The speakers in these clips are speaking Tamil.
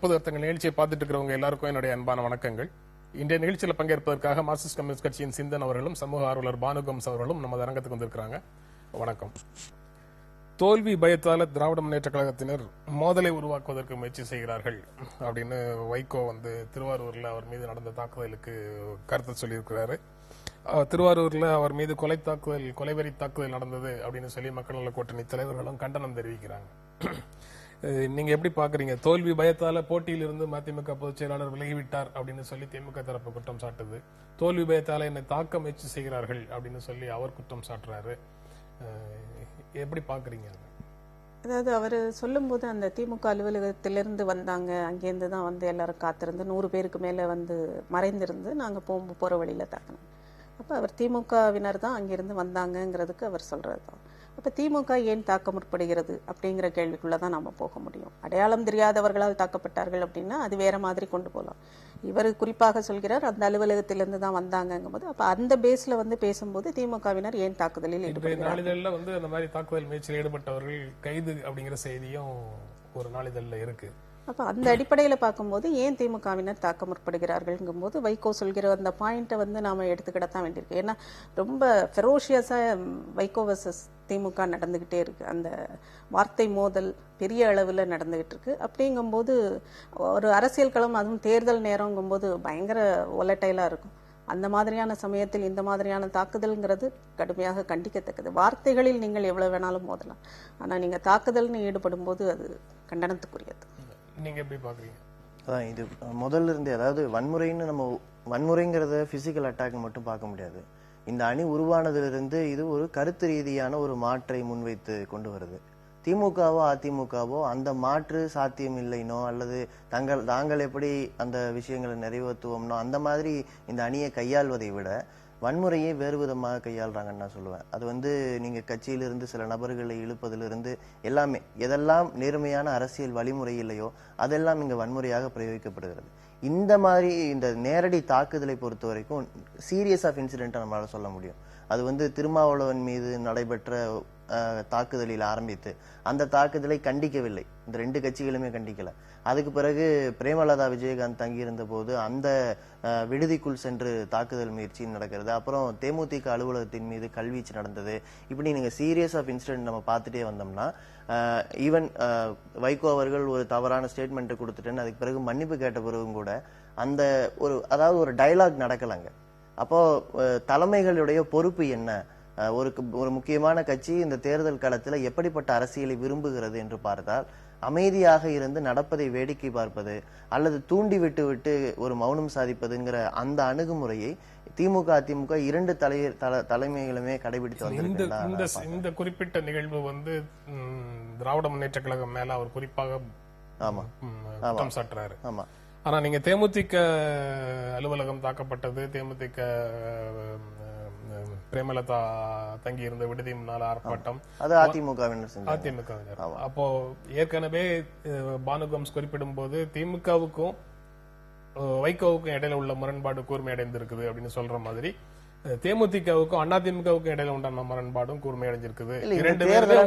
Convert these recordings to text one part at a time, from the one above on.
புது அர்த்தங்கள் நிகழ்ச்சியை பார்த்துட்டு இருக்கிறவங்க எல்லாருக்கும் என்னுடைய அன்பான வணக்கங்கள். இன்றைய நிகழ்ச்சியில் பங்கேற்பதற்காக மார்க்சிஸ்ட் கம்யூனிஸ்ட் கட்சியின் சிந்தன் அவர்களும் சமூக ஆர்வலர் பானுகம்ஸ் அவர்களும் நம்ம அரங்கத்துக்கு வந்திருக்கிறாங்க. வணக்கம். தோல்வி பயத்தால திராவிட முன்னேற்ற கழகத்தினர் மோதலை உருவாக்குவதற்கு முயற்சி செய்கிறார்கள் அப்படின்னு வைகோ திருவாரூர்ல அவர் மீது நடந்த தாக்குதலுக்கு கருத்து சொல்லியிருக்கிறாரு. திருவாரூர்ல அவர் மீது கொலைவெறி தாக்குதல் நடந்தது அப்படின்னு சொல்லி மக்கள் நல கூட்டணி தலைவர்களும் கண்டனம் தெரிவிக்கிறாங்க. நீங்க எப்படி பாக்குறீங்க? தோல்வி பயத்தால போட்டியிலிருந்து மதிமுக பொதுச் செயலாளர் விலகிவிட்டார் அப்படின்னு சொல்லி திமுக தரப்பு குற்றம் சாட்டுது. தோல்வி பயத்தால என்னை தாக்க முயற்சி செய்கிறார்கள் அப்படின்னு சொல்லி அவர் குற்றம் சாட்டுறாரு. எப்படி பாக்குறீங்க? அதாவது அவர் சொல்லும்போது அந்த திமுக அலுவலகத்திலிருந்து வந்தாங்க, அங்கேருந்து தான் எல்லாரும் காத்திருந்து 100 பேருக்கு மேல மறைந்திருந்து நாங்க போற வழியில தாக்கணும். அப்ப அவர் திமுகவினர் தான் அங்கிருந்து வந்தாங்கிறதுக்கு அவர் சொல்றதுதான். அப்ப திமுக ஏன் தாக்க முற்படுகிறது அப்படிங்கிற கேள்விக்குள்ளதான் நாம போக முடியும். அடையாளம் தெரியாதவர்களால் தாக்கப்பட்டார்கள் அப்படின்னா அது வேற மாதிரி கொண்டு போகலாம். இவர் குறிப்பாக சொல்கிறார் அந்த அலுவலகத்திலிருந்து தான் வந்தாங்கும் போது, அப்ப அந்த பேஸ்ல பேசும்போது திமுகவினர் ஏன் தாக்குதலில் நாளிதழ்ல அந்த மாதிரி தாக்குதல் முயற்சியில் ஈடுபட்டவர்கள் கைது அப்படிங்கிற செய்தியும் ஒரு நாளிதழ்ல இருக்கு. அப்ப அந்த அடிப்படையில பார்க்கும்போது ஏன் திமுகவினர் தாக்க முற்படுகிறார்கள் போது வைகோ சொல்கிற அந்த பாயிண்ட்டை நாம எடுத்துக்கிடத்தான் வேண்டியிருக்கு. ஏன்னா ரொம்ப ஃபெரோஷியஸா வைகோ வர்சஸ் திமுக நடந்துகிட்டே இருக்கு. அந்த வார்த்தை மோதல் பெரிய அளவுல நடந்துகிட்டு இருக்கு. அப்படிங்கும்போது ஒரு அரசியல் களம், அதுவும் தேர்தல் நேரங்கும் போது பயங்கர ஒலட்டைலா இருக்கும். அந்த மாதிரியான சமயத்தில் இந்த மாதிரியான தாக்குதல்ங்கிறது கடுமையாக கண்டிக்கத்தக்கது. வார்த்தைகளில் நீங்கள் எவ்வளவு வேணாலும் மோதலாம், ஆனா நீங்க தாக்குதல்னு ஈடுபடும் போது அது கண்டனத்துக்குரியது. நீங்க எப்படி பாக்குறீங்க? அதான் இது முதல்ல இருந்தே, அதாவது வன்முறைங்கிறத பிசிக்கல் அட்டாக் மட்டும் பார்க்க முடியாது. இந்த அணி உருவானதிலிருந்து இது ஒரு கருத்து ரீதியான ஒரு மாற்றை முன்வைத்து கொண்டு வருது. திமுகவோ அதிமுகவோ அந்த மாற்று சாத்தியம் இல்லைனோ அல்லது தாங்கள் எப்படி அந்த விஷயங்களை நிறைவேற்றுவோம்னோ அந்த மாதிரி இந்த அணியை கையாள்வதை விட வன்முறையை வேறு விதமாக கையாளுறாங்கன்னு நான் சொல்லுவேன். அது நீங்க கட்சியிலிருந்து சில நபர்களை இழுப்பதிலிருந்து எல்லாமே, எதெல்லாம் நேர்மையான அரசியல் வழிமுறை இல்லையோ அதெல்லாம் இங்க வன்முறையாக பிரயோகிக்கப்படுகிறது. இந்த மாதிரி இந்த நேரடி தாக்குதலை பொறுத்த வரைக்கும் சீரியஸ் ஆஃப் இன்சிடென்ட் நம்மளால சொல்ல முடியும். அது திருமாவளவன் மீது நடைபெற்ற தாக்குதலில் ஆரம்பித்து அந்த தாக்குதலை கண்டிக்கவில்லை, இந்த 2 கட்சிகளுமே கண்டிக்கல. அதுக்கு பிறகு பிரேமலதா விஜயகாந்த் தங்கியிருந்த போது அந்த விடுதிக்குள் சென்று தாக்குதல் முயற்சி நடக்கிறது. அப்புறம் தேமுதிக அலுவலகத்தின் மீது கல்வீச்சு நடந்தது. இப்படி நீங்க சீரியஸ் ஆஃப் இன்சிடென்ட் நம்ம பார்த்துட்டே வந்தோம்னா, ஈவன் வைகோ அவர்கள் ஒரு தவறான ஸ்டேட்மெண்ட் கொடுத்துட்டேன்னு அதுக்கு பிறகு மன்னிப்பு கேட்ட பிறகும் கூட அந்த ஒரு டயலாக் நடக்கலங்க. அப்போ தலைமைகளுடைய பொறுப்பு என்ன? ஒரு முக்கியமான கட்சி இந்த தேர்தல் களத்தில் எப்படிப்பட்ட அரசியலை விரும்புகிறது என்று பார்த்தால், அமைதியாக இருந்து நடப்பதை வேடிக்கை பார்ப்பது அல்லது தூண்டி விட்டு ஒரு மௌனம் சாதிப்பதுங்கிற அந்த அணுகுமுறையை திமுக அதிமுக 2 தலைமைகளுமே கடைபிடித்து வந்திருக்கிறாங்க. இந்த குறிப்பிட்ட நிகழ்வு திராவிட முன்னேற்ற கழகம் மேல அவர் குறிப்பாக குற்றம் சாட்டுறாரு. ஆமா. ஆனா நீங்க தேமுதிக அலுவலகம் தாக்கப்பட்டது, தேமுதிக பிரேமலதா தங்கி இருந்த விடுதி முன்னால ஆர்ப்பாட்டம், அது அதிமுகவினர். அப்போ ஏற்கனவே பானுகம்ஸ் குறிப்பிடும் போது திமுகவுக்கும் வைகோவுக்கும் இடையில உள்ள முரண்பாடு கூர்மையடைந்திருக்குது அப்படின்னு சொல்ற மாதிரி தேமுதிகவுக்கும் அதிமுகவுக்கும் இடையில உண்டான முரண்பாடும் கூர்மையடைஞ்சிருக்குது. 2 பேருமே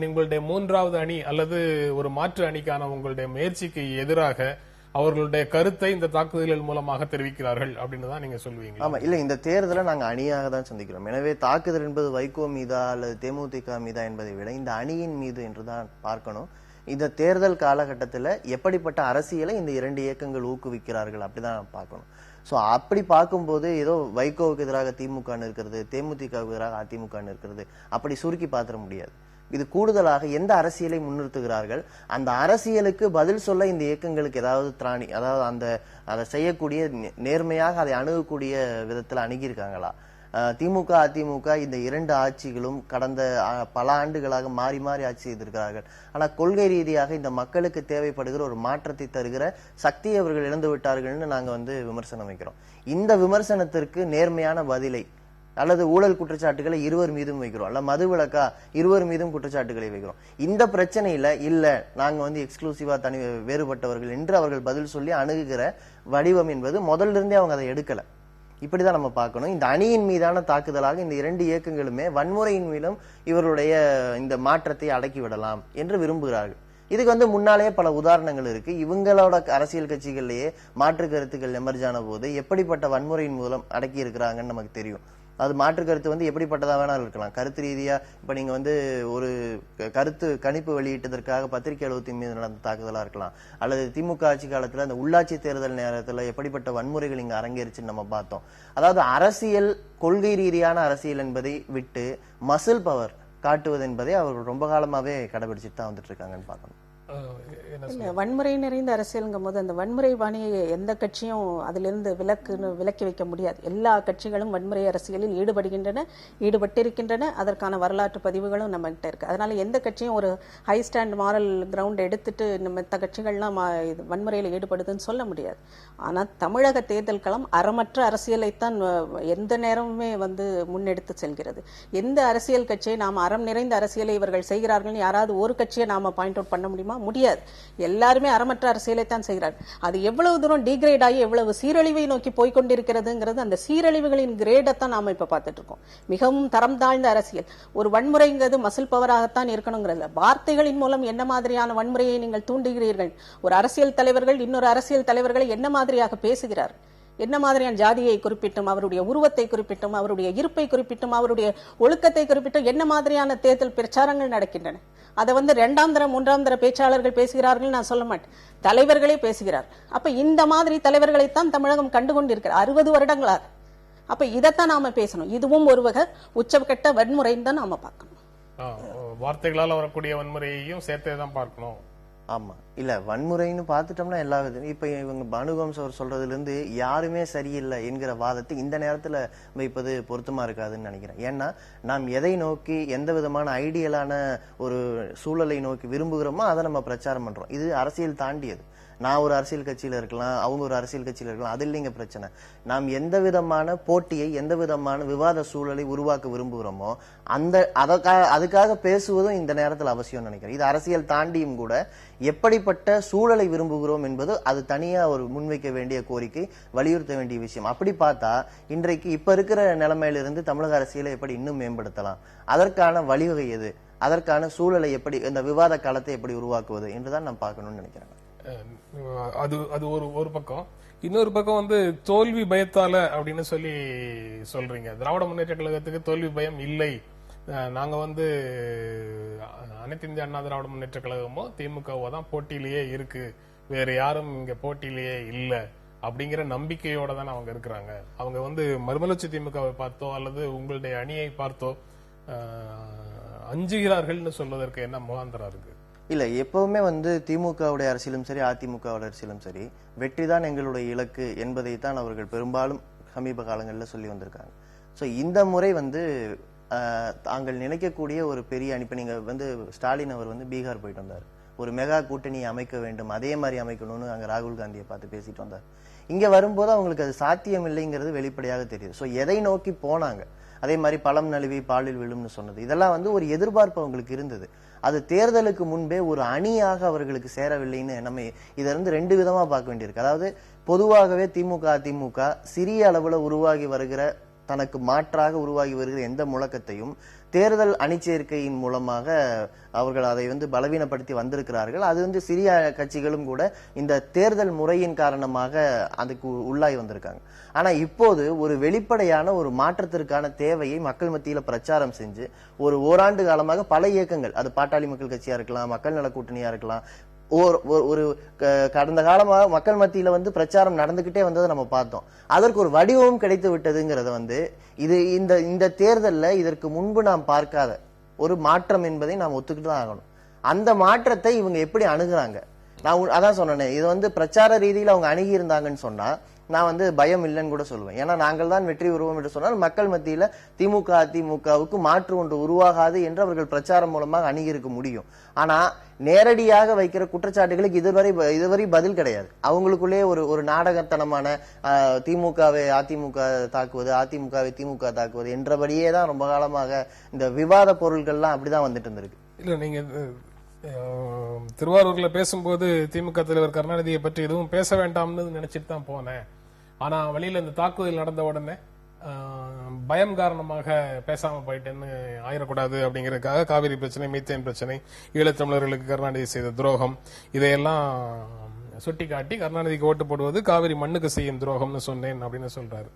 உங்களுடைய 3வது அணி அல்லது ஒரு மாற்று அணிக்கான உங்களுடைய முயற்சிக்கு எதிராக அவர்களுடைய கருத்தை இந்த தாக்குதல்கள் மூலமாக தெரிவிக்கிறார்கள் அப்படின்னு தான் நீங்க சொல்லுவீங்க. ஆமா, இல்ல, இந்த தேர்தலை நாங்க அணியாக தான் சந்திக்கிறோம். எனவே தாக்குதல் என்பது வைகோ மீதா அல்லது தேமுதிக மீதா என்பதை விட இந்த அணியின் மீது என்றுதான் பார்க்கணும். இந்த தேர்தல் காலகட்டத்தில் எப்படிப்பட்ட அரசியலை இந்த 2 இயக்கங்கள் ஊக்குவிக்கிறார்கள் அப்படிதான் பார்க்கணும். சோ அப்படி பார்க்கும்போது ஏதோ வைகோவுக்கு எதிராக திமுக இருக்கிறது, தேமுதிகவுக்கு எதிராக அதிமுக இருக்கிறது அப்படி சுருக்கி பார்த்துட முடியாது. இது கூடுதலாக எந்த அரசியலை முன்னிறுத்துகிறார்கள், அந்த அரசியலுக்கு பதில் சொல்ல இந்த இயக்கங்களுக்கு ஏதாவது திராணி, அதாவது அதை செய்யக்கூடிய நேர்மையாக அதை அணுகக்கூடிய விதத்தில் அணுகியிருக்காங்களா? திமுக அதிமுக இந்த 2 ஆட்சிகளும் கடந்த பல ஆண்டுகளாக மாறி மாறி ஆட்சி செய்திருக்கிறார்கள். ஆனா கொள்கை ரீதியாக இந்த மக்களுக்கு தேவைப்படுகிற ஒரு மாற்றத்தை தருகிற சக்தியை அவர்கள் இழந்து விட்டார்கள்னு நாங்க விமர்சனம் வைக்கிறோம். இந்த விமர்சனத்திற்கு நேர்மையான பதிலை அல்லது ஊழல் குற்றச்சாட்டுகளை 2 மீதும் வைக்கிறோம், அல்ல மதுவிலக்கா 2 மீதும் குற்றச்சாட்டுகளை வைக்கிறோம். இந்த பிரச்சனையில இல்ல நாங்க எக்ஸ்க்ளூசிவா தனி வேறுபட்டவர்கள் என்று அவர்கள் பதில் சொல்லி அணுகுகிற வடிவம் என்பது முதல்ல இருந்தே அவங்க அதை எடுக்கல. இப்படிதான் நம்ம பார்க்கணும். இந்த அணியின் மீதான தாக்குதலாக இந்த 2 இயக்கங்களுமே வன்முறையின் மீதும் இவருடைய இந்த மாற்றத்தை அடக்கி விடலாம் என்று விரும்புகிறார்கள். இதுக்கு வந்து முன்னாலேயே பல உதாரணங்கள் இருக்கு. இவங்களோட அரசியல் கட்சிகள்லயே மாற்று கருத்துக்கள் எமர்ஜ் ஆன போது எப்படிப்பட்ட வன்முறையின் மூலம் அடக்கி இருக்கிறாங்கன்னு நமக்கு தெரியும். அது மாற்று கருத்து வந்து எப்படிப்பட்டதா வேணாலும் இருக்கலாம். கருத்து ரீதியா இப்ப நீங்க வந்து ஒரு கருத்து கணிப்பு வெளியிட்டதற்காக பத்திரிகையாளர் மீது நடந்த தாக்குதலா இருக்கலாம், அல்லது திமுக ஆட்சி காலத்துல அந்த உள்ளாட்சி தேர்தல் நேரத்துல எப்படிப்பட்ட வன்முறைகள் இங்க அரங்கேறிச்சுன்னு நம்ம பார்த்தோம். அதாவது அரசியல் கொள்கை ரீதியான அரசியல் என்பதை விட்டு மசில் பவர் காட்டுவது என்பதை அவர்கள் ரொம்ப காலமாவே கடைபிடிச்சிட்டு தான் வந்துட்டு இருக்காங்கன்னு பார்க்கணும். இல்ல, வன்முறை நிறைந்த அரசியல்ங்கும் போது அந்த வன்முறை பாணியை எந்த கட்சியும் அதிலிருந்து விலக்கி வைக்க முடியாது. எல்லா கட்சிகளும் வன்முறை அரசியலில் ஈடுபட்டிருக்கின்றன. அதற்கான வரலாற்று பதிவுகளும் நம்ம கிட்ட இருக்கு. அதனால எந்த கட்சியும் ஒரு ஹை ஸ்டாண்ட் மாரல் கிரவுண்ட் எடுத்துட்டு மற்ற கட்சிகள்லாம் வன்முறையில் ஈடுபடுதுன்னு சொல்ல முடியாது. ஆனா தமிழக தேர்தல் களம் அறமற்ற அரசியலைத்தான் எந்த நேரமுமே வந்து முன்னெடுத்து செல்கிறது. எந்த அரசியல் கட்சியை நாம் அறம் நிறைந்த அரசியலை இவர்கள் செய்கிறார்கள் யாராவது ஒரு கட்சியை நாம பாயிண்ட் அவுட் பண்ண முடியுமா? முடியாது. எல்லாருமே அறமற்ற அரசியலை தான் செய்கிறார்கள். அது எவ்வளவு தூரம் டீக்ரேட் ஆகி எவ்வளவு சீரழிவை நோக்கி போய்கொண்டிருக்கிறதுங்கிறது அந்த சீரழிவுகளின் கிரேடத்தான் நாம இப்ப பார்த்துட்டு இருக்கோம். மிகவும் தரம் தாழ்ந்த அரசியல். ஒரு வன்முறைங்கிறது மசில் பவராகத்தான் இருக்கணுங்கிறதுல வார்த்தைகளின் மூலம் என்ன மாதிரியான வன்முறையை நீங்கள் தூண்டுகிறீர்கள்? ஒரு அரசியல் தலைவர்கள் இன்னொரு அரசியல் தலைவர்களை என்ன மாதிரியாக பேசுகிறார்கள்? என்ன மாதிரியான ஜாதியை குறிப்பிட்டும், அவருடைய உருவத்தை குறிப்பிட்டும், அவருடைய இருப்பை குறிப்பிட்டும், அவருடைய ஒழுக்கத்தை குறிப்பிட்டும் என்ன மாதிரியான தேர்தல் பிரச்சாரங்கள் நடக்கின்றன? அதை வந்து 2ஆம் தர 3ஆம் தர பேச்சாளர்கள் பேசுகிறார்கள் நான் சொல்ல மாட்டேன், தலைவர்களே பேசுகிறார். அப்ப இந்த மாதிரி தலைவர்களைத்தான் தமிழகம் கண்டுகொண்டிருக்கிறார் 60 வருடங்களாக. அப்ப இதைத்தான் நாம பேசணும். இதுவும் ஒரு வகை உச்சகட்ட வன்முறைன்னு தான் நாம பார்க்கணும். வார்த்தைகளால் வரக்கூடிய வன்முறையையும் சேர்த்தே தான் பார்க்கணும். ஆமா, இல்ல வன்முறைன்னு பாத்துட்டோம்னா எல்லா விதம் இப்ப இவங்க பானுகம்ஸ் அவர் சொல்றதுல இருந்து யாருமே சரியில்லை என்கிற வாதத்தை இந்த நேரத்துல வைப்பது பொருத்தமா இருக்காதுன்னு நினைக்கிறேன். ஏன்னா நாம் எதை நோக்கி எந்த விதமான ஐடியலான ஒரு சூழலை நோக்கி விரும்புகிறோமோ அதை நம்ம பிரச்சாரம் பண்றோம். இது அரசியல் தாண்டியது. நான் ஒரு அரசியல் கட்சியில இருக்கலாம், அவங்க ஒரு அரசியல் கட்சியில இருக்கலாம், அது இல்லைங்க பிரச்சனை. நாம் எந்த விதமான போட்டியை எந்த விதமான விவாத சூழலை உருவாக்க விரும்புகிறோமோ அதுக்காக பேசுவதும் இந்த நேரத்தில் அவசியம் நினைக்கிறேன். இது அரசியல் தாண்டியும் கூட எப்படிப்பட்ட சூழலை விரும்புகிறோம் என்பது அது தனியா ஒரு முன்வைக்க வேண்டிய கோரிக்கை, வலியுறுத்த வேண்டிய விஷயம். அப்படி பார்த்தா இன்றைக்கு இப்ப இருக்கிற நிலைமையிலிருந்து தமிழக அரசியலை எப்படி இன்னும் மேம்படுத்தலாம், அதற்கான வழிவகை எது, அதற்கான சூழலை எப்படி, இந்த விவாத காலத்தை எப்படி உருவாக்குவது என்றுதான் நான் பார்க்கணும்னு நினைக்கிறேன். அது ஒரு பக்கம். இன்னொரு பக்கம் வந்து தோல்வி பயத்தால அப்படின்னு சொல்றீங்க. திராவிட முன்னேற்ற கழகத்துக்கு தோல்வி பயம் இல்லை. நாங்க வந்து அனைத்து இந்திய அண்ணா திராவிட முன்னேற்ற கழகமோ திமுகவோ தான் போட்டியிலேயே இருக்கு, வேற யாரும் இங்க போட்டியிலேயே இல்ல அப்படிங்கிற நம்பிக்கையோட தானே அவங்க இருக்கிறாங்க. அவங்க வந்து மறுமலர்ச்சி திமுகவை பார்த்தோ அல்லது உங்களுடைய அணியை பார்த்தோ அஞ்சுகிறார்கள்னு சொல்வதற்கு என்ன முகாந்திரம் இருக்கு? இல்ல, எப்பவுமே வந்து திமுகவுடைய அரசியலும் சரி அதிமுகவுடைய அரசியலும் சரி வெற்றிதான் எங்களுடைய இலக்கு என்பதை தான் அவர்கள் பெரும்பாலும் சமீப காலங்களில் சொல்லி வந்திருக்காங்க. ஸோ இந்த முறை வந்து தாங்கள் நினைக்கக்கூடிய ஒரு பெரிய அணி, இப்ப நீங்க வந்து ஸ்டாலின் அவர் வந்து பீகார் போயிட்டு வந்தார், ஒரு மெகா கூட்டணி அமைக்க வேண்டும், அதே மாதிரி அமைக்கணும்னு அங்க ராகுல் காந்தியை பார்த்து பேசிட்டு வந்தார். இங்க வரும்போது அவங்களுக்கு அது சாத்தியம் இல்லைங்கிறது வெளிப்படையாக தெரியுது. ஸோ எதை நோக்கி போனாங்க, அதே மாதிரி பழம் நழுவி பாலில் விழும்னு சொன்னது, இதெல்லாம் வந்து ஒரு எதிர்பார்ப்பு அவங்களுக்கு இருந்தது. அது தேர்தலுக்கு முன்பே ஒரு அணியாக அவர்களுக்கு சேரவில்லைன்னு நம்ம இதை இருந்து 2 விதமா பார்க்க வேண்டியிருக்கு. அதாவது பொதுவாகவே திமுக அதிமுக சிறிய அளவுல உருவாகி வருகிற, தனக்கு மாற்றாக உருவாகி வருகிற எந்த முழக்கத்தையும் தேர்தல் அணிச்சேர்க்கையின் மூலமாக அவர்கள் அதை வந்து பலவீனப்படுத்தி வந்திருக்கிறார்கள். அது வந்து சிறிய கட்சிகளும் கூட இந்த தேர்தல் முறையின் காரணமாக அதுக்கு உள்ளாய் வந்திருக்காங்க. ஆனா இப்போது ஒரு வெளிப்படையான ஒரு மாற்றத்திற்கான தேவையை மக்கள் மத்தியில பிரச்சாரம் செஞ்சு ஒரு ஓராண்டு காலமாக பல இயக்கங்கள், அது பாட்டாளி மக்கள் கட்சியா இருக்கலாம், மக்கள் நல கூட்டணியா இருக்கலாம், ஒரு கடந்த காலமாக மக்கள் மத்தியில வந்து பிரச்சாரம் நடந்துகிட்டே வந்ததை நம்ம பார்த்தோம். அதற்கு ஒரு வடிவமும் கிடைத்து விட்டதுங்கிறத வந்து இது இந்த தேர்தல்ல இதற்கு முன்பு நாம் பார்க்காத ஒரு மாற்றம் என்பதை நாம் ஒத்துக்கிட்டு தான் ஆகணும். அந்த மாற்றத்தை இவங்க எப்படி அணுகுறாங்க, நான் அதான் சொன்னேன். இது வந்து பிரச்சார ரீதியில் அவங்க அணுகி இருந்தாங்கன்னு சொன்னா நான் வந்து பயம் இல்லைன்னு கூட சொல்லுவேன். ஏன்னா நாங்கள் தான் வெற்றி உருவம் என்று சொன்னால் மக்கள் மத்தியில திமுக அதிமுகவுக்கு மாற்று ஒன்று உருவாகாது என்று அவர்கள் பிரச்சாரம் மூலமாக அணுகியிருக்க முடியும். ஆனா நேரடியாக வைக்கிற குற்றச்சாட்டுகளுக்கு இதுவரை பதில் கிடையாது. அவங்களுக்குள்ளே ஒரு நாடகத்தனமான திமுகவை அதிமுக தாக்குவது, அதிமுகவை திமுக தாக்குவது என்றபடியே தான் ரொம்ப காலமாக இந்த விவாத பொருள்கள்லாம் அப்படிதான் வந்துட்டு இருந்திருக்கு. இல்ல, நீங்க திருவாரூர்ல பேசும்போது திமுக தலைவர் கருணாநிதியை பற்றி எதுவும் பேச வேண்டாம்னு நினைச்சிட்டு தான் போனேன். ஆனா வழியில இந்த தாக்குதல் நடந்த உடனே பயம் காரணமாக பேசாம போயிட்டேன்னு ஆயிடக்கூடாது அப்படிங்கறதுக்காக காவிரி பிரச்சனை, மீத்தேன் பிரச்சனை, ஈழத்தமிழர்களுக்கு கருணாநிதி செய்த துரோகம் இதையெல்லாம் சுட்டிக்காட்டி கருணாநிதிக்கு ஓட்டு போடுவது காவிரி மண்ணுக்கு செய்யும் துரோகம்னு சொன்னேன் அப்படின்னு சொல்றாரு.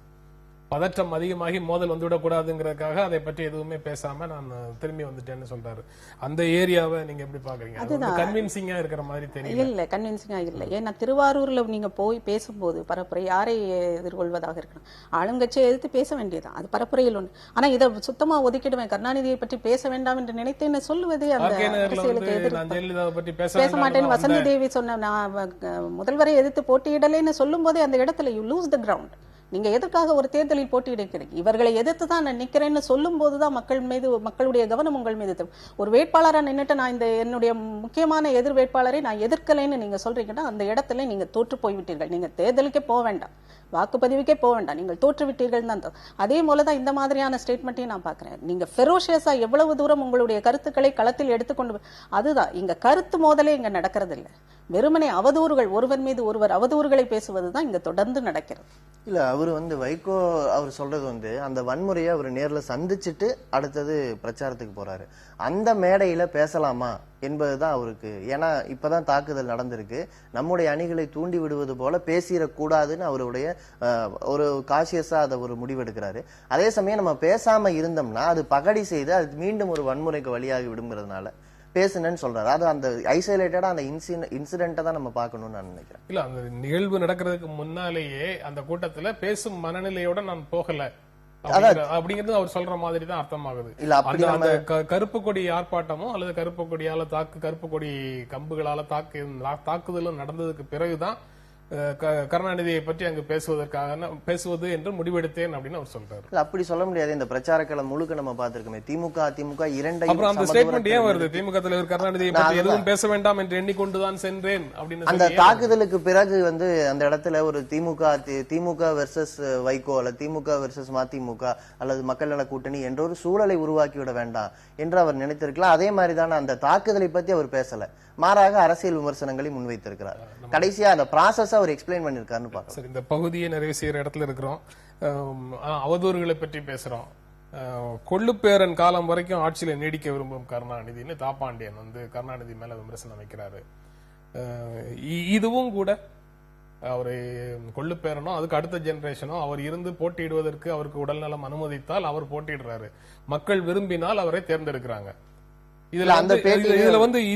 பதற்றம் அதிகமாகி மோதல் வந்துவிடக்கூடாதுங்கிறதுக்காக அதை பற்றி எதுவுமே பேசாம நான் திரும்பி வந்துட்டேன்னு சொல்றாரு. அந்த ஏரியாவை நீங்க எப்படி பாக்குறீங்க? கன்வின்சிங்கா இருக்கிற மாதிரி தெரியல. இல்ல, கன்வின்சிங்கா இல்ல. ஏன்னா திருவாரூர்ல நீங்க போய் பேசும்போது பரப்புரை யாரை எதிர்கொள்வதாக இருக்கணும்? ஆளுங்கட்சியை எதிர்த்து பேச வேண்டியதான், அது பரப்புரையில் ஒன்று. ஆனா இதை சுத்தமா ஒதுக்கிடுவேன், கருணாநிதியை பற்றி பேச வேண்டாம் என்று நினைத்தேன்னு சொல்லுவது அந்த அரசியலுக்கு எதிர்ப்பு. பேச மாட்டேன்னு வசந்தி தேவி சொன்ன, நான் முதல்வரை எதிர்த்து போட்டியிடலைன்னு சொல்லும் போதே அந்த இடத்துல யூ லூஸ் த கிரவுண்ட். நீங்க எதற்காக ஒரு தேர்தலில் போட்டியிடுகிறீங்க? இவர்களை எதிர்த்து தான் நான் நிக்கிறேன்னு சொல்லும் போதுதான் மக்களுடைய கவனம் உங்கள் மீது. ஒரு வேட்பாளராக நின்றுட்டு நான் இந்த என்னுடைய முக்கியமான எதிர் வேட்பாளரை நான் எதிர்க்கலைன்னு நீங்க சொல்றீங்கன்னா அந்த இடத்துல நீங்க தோற்று போய்விட்டீர்கள். நீங்க தேர்தலுக்கே போக வேண்டாம், வாக்குப்பதிவுக்கே போக வேண்டாம், நீங்கள் தோற்று விட்டீர்கள் தான். அதே போலதான் இந்த மாதிரியான ஸ்டேட்மெண்ட்டையும் நான் பாக்குறேன். நீங்க ஃபெரோஷியஸா எவ்வளவு தூரம் உங்களுடைய கருத்துக்களை களத்தில் எடுத்துக்கொண்டு, அதுதான் இங்க கருத்து மோதலே இங்க நடக்கிறது இல்லை. வெறுமனே அவதூறுகள், ஒருவர் மீது ஒருவர் அவதூறுகளை பேசுவதுதான் இங்க தொடர்ந்து நடக்கிறது. இல்ல, அவர் வைகோ அவர் சொல்றது அந்த வன்முறையை அவர் நேர்ல சந்திச்சுட்டு அடுத்தது பிரச்சாரத்துக்கு போறாரு. அந்த மேடையில பேசலாமா என்பதுதான் அவருக்கு. ஏன்னா இப்பதான் தாக்குதல் நடந்திருக்கு, நம்முடைய அணிகளை தூண்டி விடுவது போல பேசிடக்கூடாதுன்னு அவருடைய ஒரு காசியஸா அதை ஒரு முடிவெடுக்கிறாரு. அதே சமயம் நம்ம பேசாம இருந்தோம்னா அது பகடி செய்து அது மீண்டும் ஒரு வன்முறைக்கு வழியாகி விடுங்கிறதுனால பேசுனேன்னு சொல்றாரு. அது அந்த ஐசோலேட்டடா அந்த இன்சிடென்ட்டை தான் நம்ம பார்க்கணும்னு நான் நினைக்கிறேன். இல்ல, அந்த நிகழ்வு நடக்கிறதுக்கு முன்னாலேயே அந்த கூட்டத்துல பேசும் மனநிலையோட நான் போகல அப்படிங்கிறது அவர் சொல்ற மாதிரி தான் அர்த்தமாகுது. அந்த கருப்பு கொடி ஆர்ப்பாட்டமோ அல்லது கருப்பு கொடியால கருப்பு கொடி கம்புகளால தாக்குதலும் நடந்ததுக்கு பிறகுதான் கருணாநிதியை பற்றி அங்கு பேசுவது என்று முடிவெடுத்தேன் அப்படின்னு அவர் சொல்றாரு. அப்படி சொல்ல முடியாது. இந்த பிரச்சார களம் முழுக்க நம்ம பார்த்திருக்கோமே, திமுக அதிமுக இரண்டையும். அப்புறம் அந்த ஸ்டேட்மெண்ட் ஏன் வருது? திமுக தலைவர் கருணாநிதியை பற்றி எதுவும் பேச வேண்டாம் என்று எண்ணிக்கொண்டுதான் சென்றேன் அப்படின்னு. அந்த தாக்குதலுக்கு பிறகு அந்த இடத்துல ஒரு திமுக வெர்சஸ் வைகோ அல்லது திமுக வெர்சஸ் மதிமுக அல்லது மக்கள் நல கூட்டணி என்ற ஒரு சூழலை உருவாக்கிவிட வேண்டாம் என்று அவர் நினைத்திருக்கலாம். அதே மாதிரிதான் அந்த தாக்குதலை பத்தி அவர் பேசல, மாறாக அரசியல் விமர்சனங்களை முன்வைத்திருக்கிறார். கடைசியா அந்த ப்ராசஸ் அவர் எக்ஸ்பிளைன் பண்ணிருக்காருன்னு பார்க்கலாம். சரி, இந்த பகுதியை நிறைவு செய்யற இடத்துல இருக்கிறோம். அவதூறுகளை பற்றி பேசுறோம். கொள்ளுப்பேரன் காலம் வரைக்கும் ஆட்சியில நீடிக்க விரும்பும் கருணாநிதினு தாப்பாண்டியன் கருணாநிதி மேல விமர்சனம் வைக்கிறாரு. இதுவும் கூட அவரு கொள்ளுப்பேரனோ அதுக்கு அடுத்த ஜெனரேஷனோ அவர் இருந்து போட்டியிடுவதற்கு அவருக்கு உடல்நலம் அனுமதித்தால் அவர் போட்டியிடுறாரு. மக்கள் விரும்பினால் அவரை தேர்ந்தெடுக்கிறாங்க. இதுல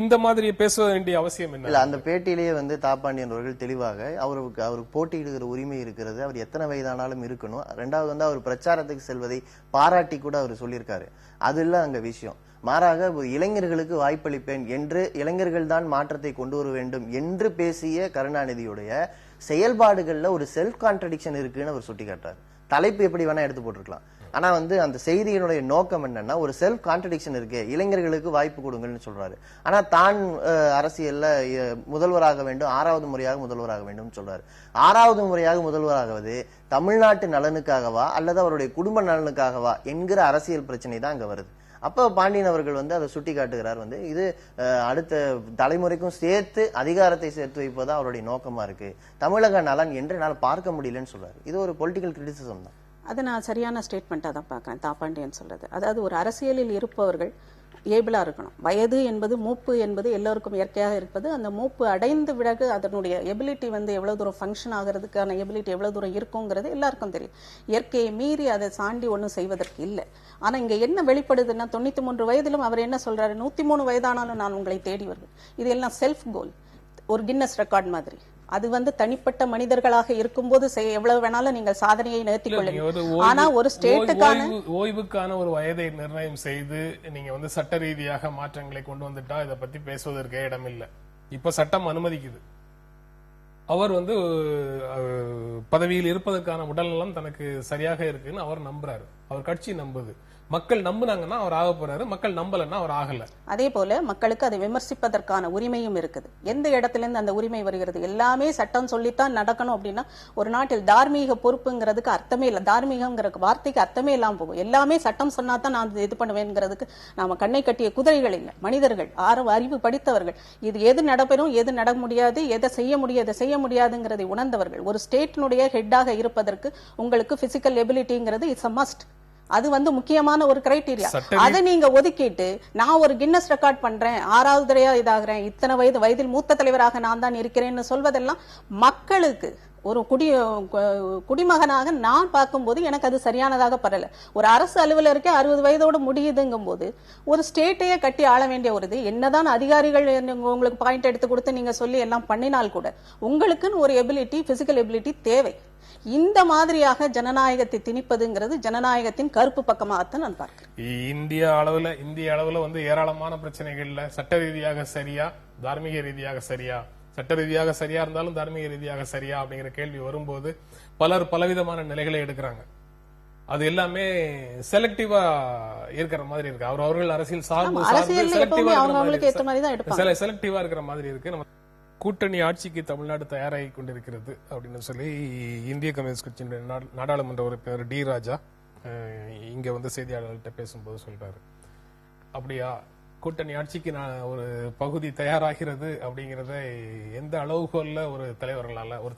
இந்த மாதிரி பேச வேண்டிய அவசியம் என்ன? அந்த பேட்டியிலேயே தாப்பாண்டியன் அவர்கள் தெளிவாக அவருக்கு போட்டியிடுகிற உரிமை இருக்கிறது, அவர் எத்தனை வயதானாலும் இருக்கணும். ரெண்டாவது அவர் பிரச்சாரத்துக்கு செல்வதை பாராட்டி கூட அவர் சொல்லியிருக்காரு. அது இல்ல அங்க விஷயம். மாறாக இளைஞர்களுக்கு வாய்ப்பளிப்பேன் என்று, இளைஞர்கள் தான் மாற்றத்தை கொண்டு வர வேண்டும் என்று பேசிய கருணாநிதியுடைய செயல்பாடுகள்ல ஒரு செல்ஃப் கான்ட்ரடிக்ஷன் இருக்குன்னு அவர் சுட்டிக்காட்டார். தலைப்பு எப்படி வேணா எடுத்து போட்டிருக்கலாம், ஆனா அந்த செய்தியினுடைய நோக்கம் என்னன்னா ஒரு செல்ஃப் கான்ட்ரடிக்ஷன் இருக்கு, இளைஞர்களுக்கு வாய்ப்பு கொடுங்கன்னு சொல்றாரு. ஆனா தான் அரசியல்ல முதல்வராக வேண்டும், 6வது முறையாக முதல்வராக வேண்டும் சொல்றாரு. 6வது முறையாக முதல்வராகுவது தமிழ்நாட்டு நலனுக்காகவா அல்லது அவருடைய குடும்ப நலனுக்காகவா என்கிற அரசியல் பிரச்சனை தான் அங்க வருது. அப்ப பாண்டியன் அவர்கள் அதை சுட்டி காட்டுகிறார். இது அடுத்த தலைமுறைக்கும் சேர்த்து அதிகாரத்தை சேர்த்து வைப்பதா அவருடைய நோக்கமா இருக்கு, தமிழக நலன் என்று என்னால் பார்க்க முடியலன்னு சொல்றாரு. இது ஒரு பொலிட்டிக்கல் கிரிட்டிசிசம் தான். அதை நான் சரியான ஸ்டேட்மெண்ட்டாக தான் பார்க்குறேன் தாப்பாண்டியன் சொல்றது. அதாவது ஒரு அரசியலில் இருப்பவர்கள் ஏபிளா இருக்கணும். வயது என்பது, மூப்பு என்பது எல்லோருக்கும் இயற்கையாக இருப்பது. அந்த மூப்பு அடைந்து பிறகு அதனுடைய எபிலிட்டி எவ்வளவு தூரம் ஃபங்க்ஷன் ஆகிறதுக்கான எபிலிட்டி எவ்வளவு தூரம் இருக்குங்கிறது எல்லாருக்கும் தெரியும். இயற்கையை மீறி அதை சாண்டி ஒன்றும் செய்வதற்கு இல்லை. ஆனா இங்க என்ன வெளிப்படுதுன்னா 93 வயதிலும் அவர் என்ன சொல்றாரு, 103 வயதானாலும் நான் உங்களை தேடி வருவேன். இது எல்லாம் செல்ஃப் கோல், ஒரு கின்னஸ் ரெக்கார்ட் மாதிரி. அது தனிப்பட்ட மனிதர்களாக இருக்கும்போது எவ்வளவு வேணாலும் நீங்கள் சாதனையை நிறுத்திக் கொள்ளுங்க. ஆனா ஒரு ஸ்டேட்டுக்கான ஓய்வுக்கான ஒரு வயதை நிர்ணயம் செய்து நீங்க சட்ட ரீதியாக மாற்றங்களை கொண்டு வந்துட்டா இதை பத்தி பேசுவதற்கே இடம் இல்லை. இப்ப சட்டம் அனுமதிக்குது. அவர் பதவியில் இருப்பதற்கான உடல்நலம் தனக்கு சரியாக இருக்குன்னு அவர் நம்புறாரு, அவர் கட்சி நம்புது. மக்கள் நம்புனாங்கன்னா அவர் ஆக போறாரு, மக்கள் நம்பலன்னா அவர் ஆகல. அதே போல மக்களுக்கு அதை விமர்சிப்பதற்கான உரிமையும் இருக்குது. எந்த இடத்துல இருந்து அந்த உரிமை வருகிறது? எல்லாமே சட்டம் சொல்லித்தான் நடக்கணும் அப்படின்னா ஒரு நாட்டில் தார்மீக பொறுப்புங்கிறதுக்கு அர்த்தமே இல்லை. தார்மீகங்கிற வார்த்தைக்கு அர்த்தமே இல்லாம போகும். எல்லாமே சட்டம் சொன்னா தான் நான் இது பண்ணுவேங்கிறதுக்கு நாம கண்ணை கட்டிய குதிரைகள் இல்லை, மனிதர்கள், அறிவு படித்தவர்கள். இது எது நடப்பெறும், எது நட முடியாது, எதை செய்ய முடியும், எதை செய்ய முடியாதுங்கிறதை உணர்ந்தவர்கள். ஒரு ஸ்டேட்டினுடைய ஹெட்டாக இருப்பதற்கு உங்களுக்கு பிசிக்கல் எபிலிட்டிங்கிறது இட்ஸ் அ மஸ்ட். அது முக்கியமான ஒரு கிரைட்டீரியா. அதை நீங்க ஒதுக்கிட்டு நான் ஒரு கின்னஸ் ரெக்கார்ட் பண்றேன், 6வது தடவையா இதாகிறேன், இத்தனை வயதில் மூத்த தலைவராக நான் தான் இருக்கிறேன்னு சொல்வதெல்லாம் மக்களுக்கு ஒரு குடிமகனாக நான் பார்க்கும்போது எனக்கு அது சரியானதாக படல. ஒரு அரசு அலுவலருக்கே 60 வயதோடு முடியுதுங்கும் போது ஒரு ஸ்டேட்டையே கட்டி ஆள வேண்டிய ஒரு இது என்னதான் அதிகாரிகள் உங்களுக்கு பாயிண்ட் எடுத்து கொடுத்து நீங்க சொல்லி எல்லாம் பண்ணினால் கூட உங்களுக்குன்னு ஒரு எபிலிட்டி, பிசிக்கல் எபிலிட்டி தேவை. இந்த மாதிரியாக ஜனநாயகத்தை திணிப்பதுங்கிறது ஜனநாயகத்தின் கருப்பு பக்கமாகத்தான் நான் பார்க்கிறேன். இந்திய அளவுல ஏராளமான பிரச்சனைகள்ல சட்ட ரீதியாக சரியா, தார்மீக ரீதியாக சரியா, சட்ட ரீதியாக சரியா இருந்தாலும் தார்மீக ரீதியாக சரியா அப்படிங்கிற கேள்வி வரும்போது பலர் பலவிதமான நிலைகளை எடுக்கிறாங்க. அது எல்லாமே செலக்டிவா இருக்கிற மாதிரி இருக்கு. அவர்கள் அரசியல் சார்பு செலக்டிவா இருக்கிற மாதிரி இருக்கு. நம்ம கூட்டணி ஆட்சிக்கு தமிழ்நாடு தயாராகி கொண்டிருக்கிறது அப்படின்னு சொல்லி இந்திய கம்யூனிஸ்ட் கட்சியினுடைய நாடாளுமன்ற உறுப்பினர் டி ராஜா இங்க செய்தியாளர்கள்ட்ட பேசும்போது சொல்றாரு. அப்படியா, கூட்டணி ஆட்சிக்கு ஒரு பகுதி தயாராகிறது அப்படிங்கறத எந்த அளவுகோல்ல ஒரு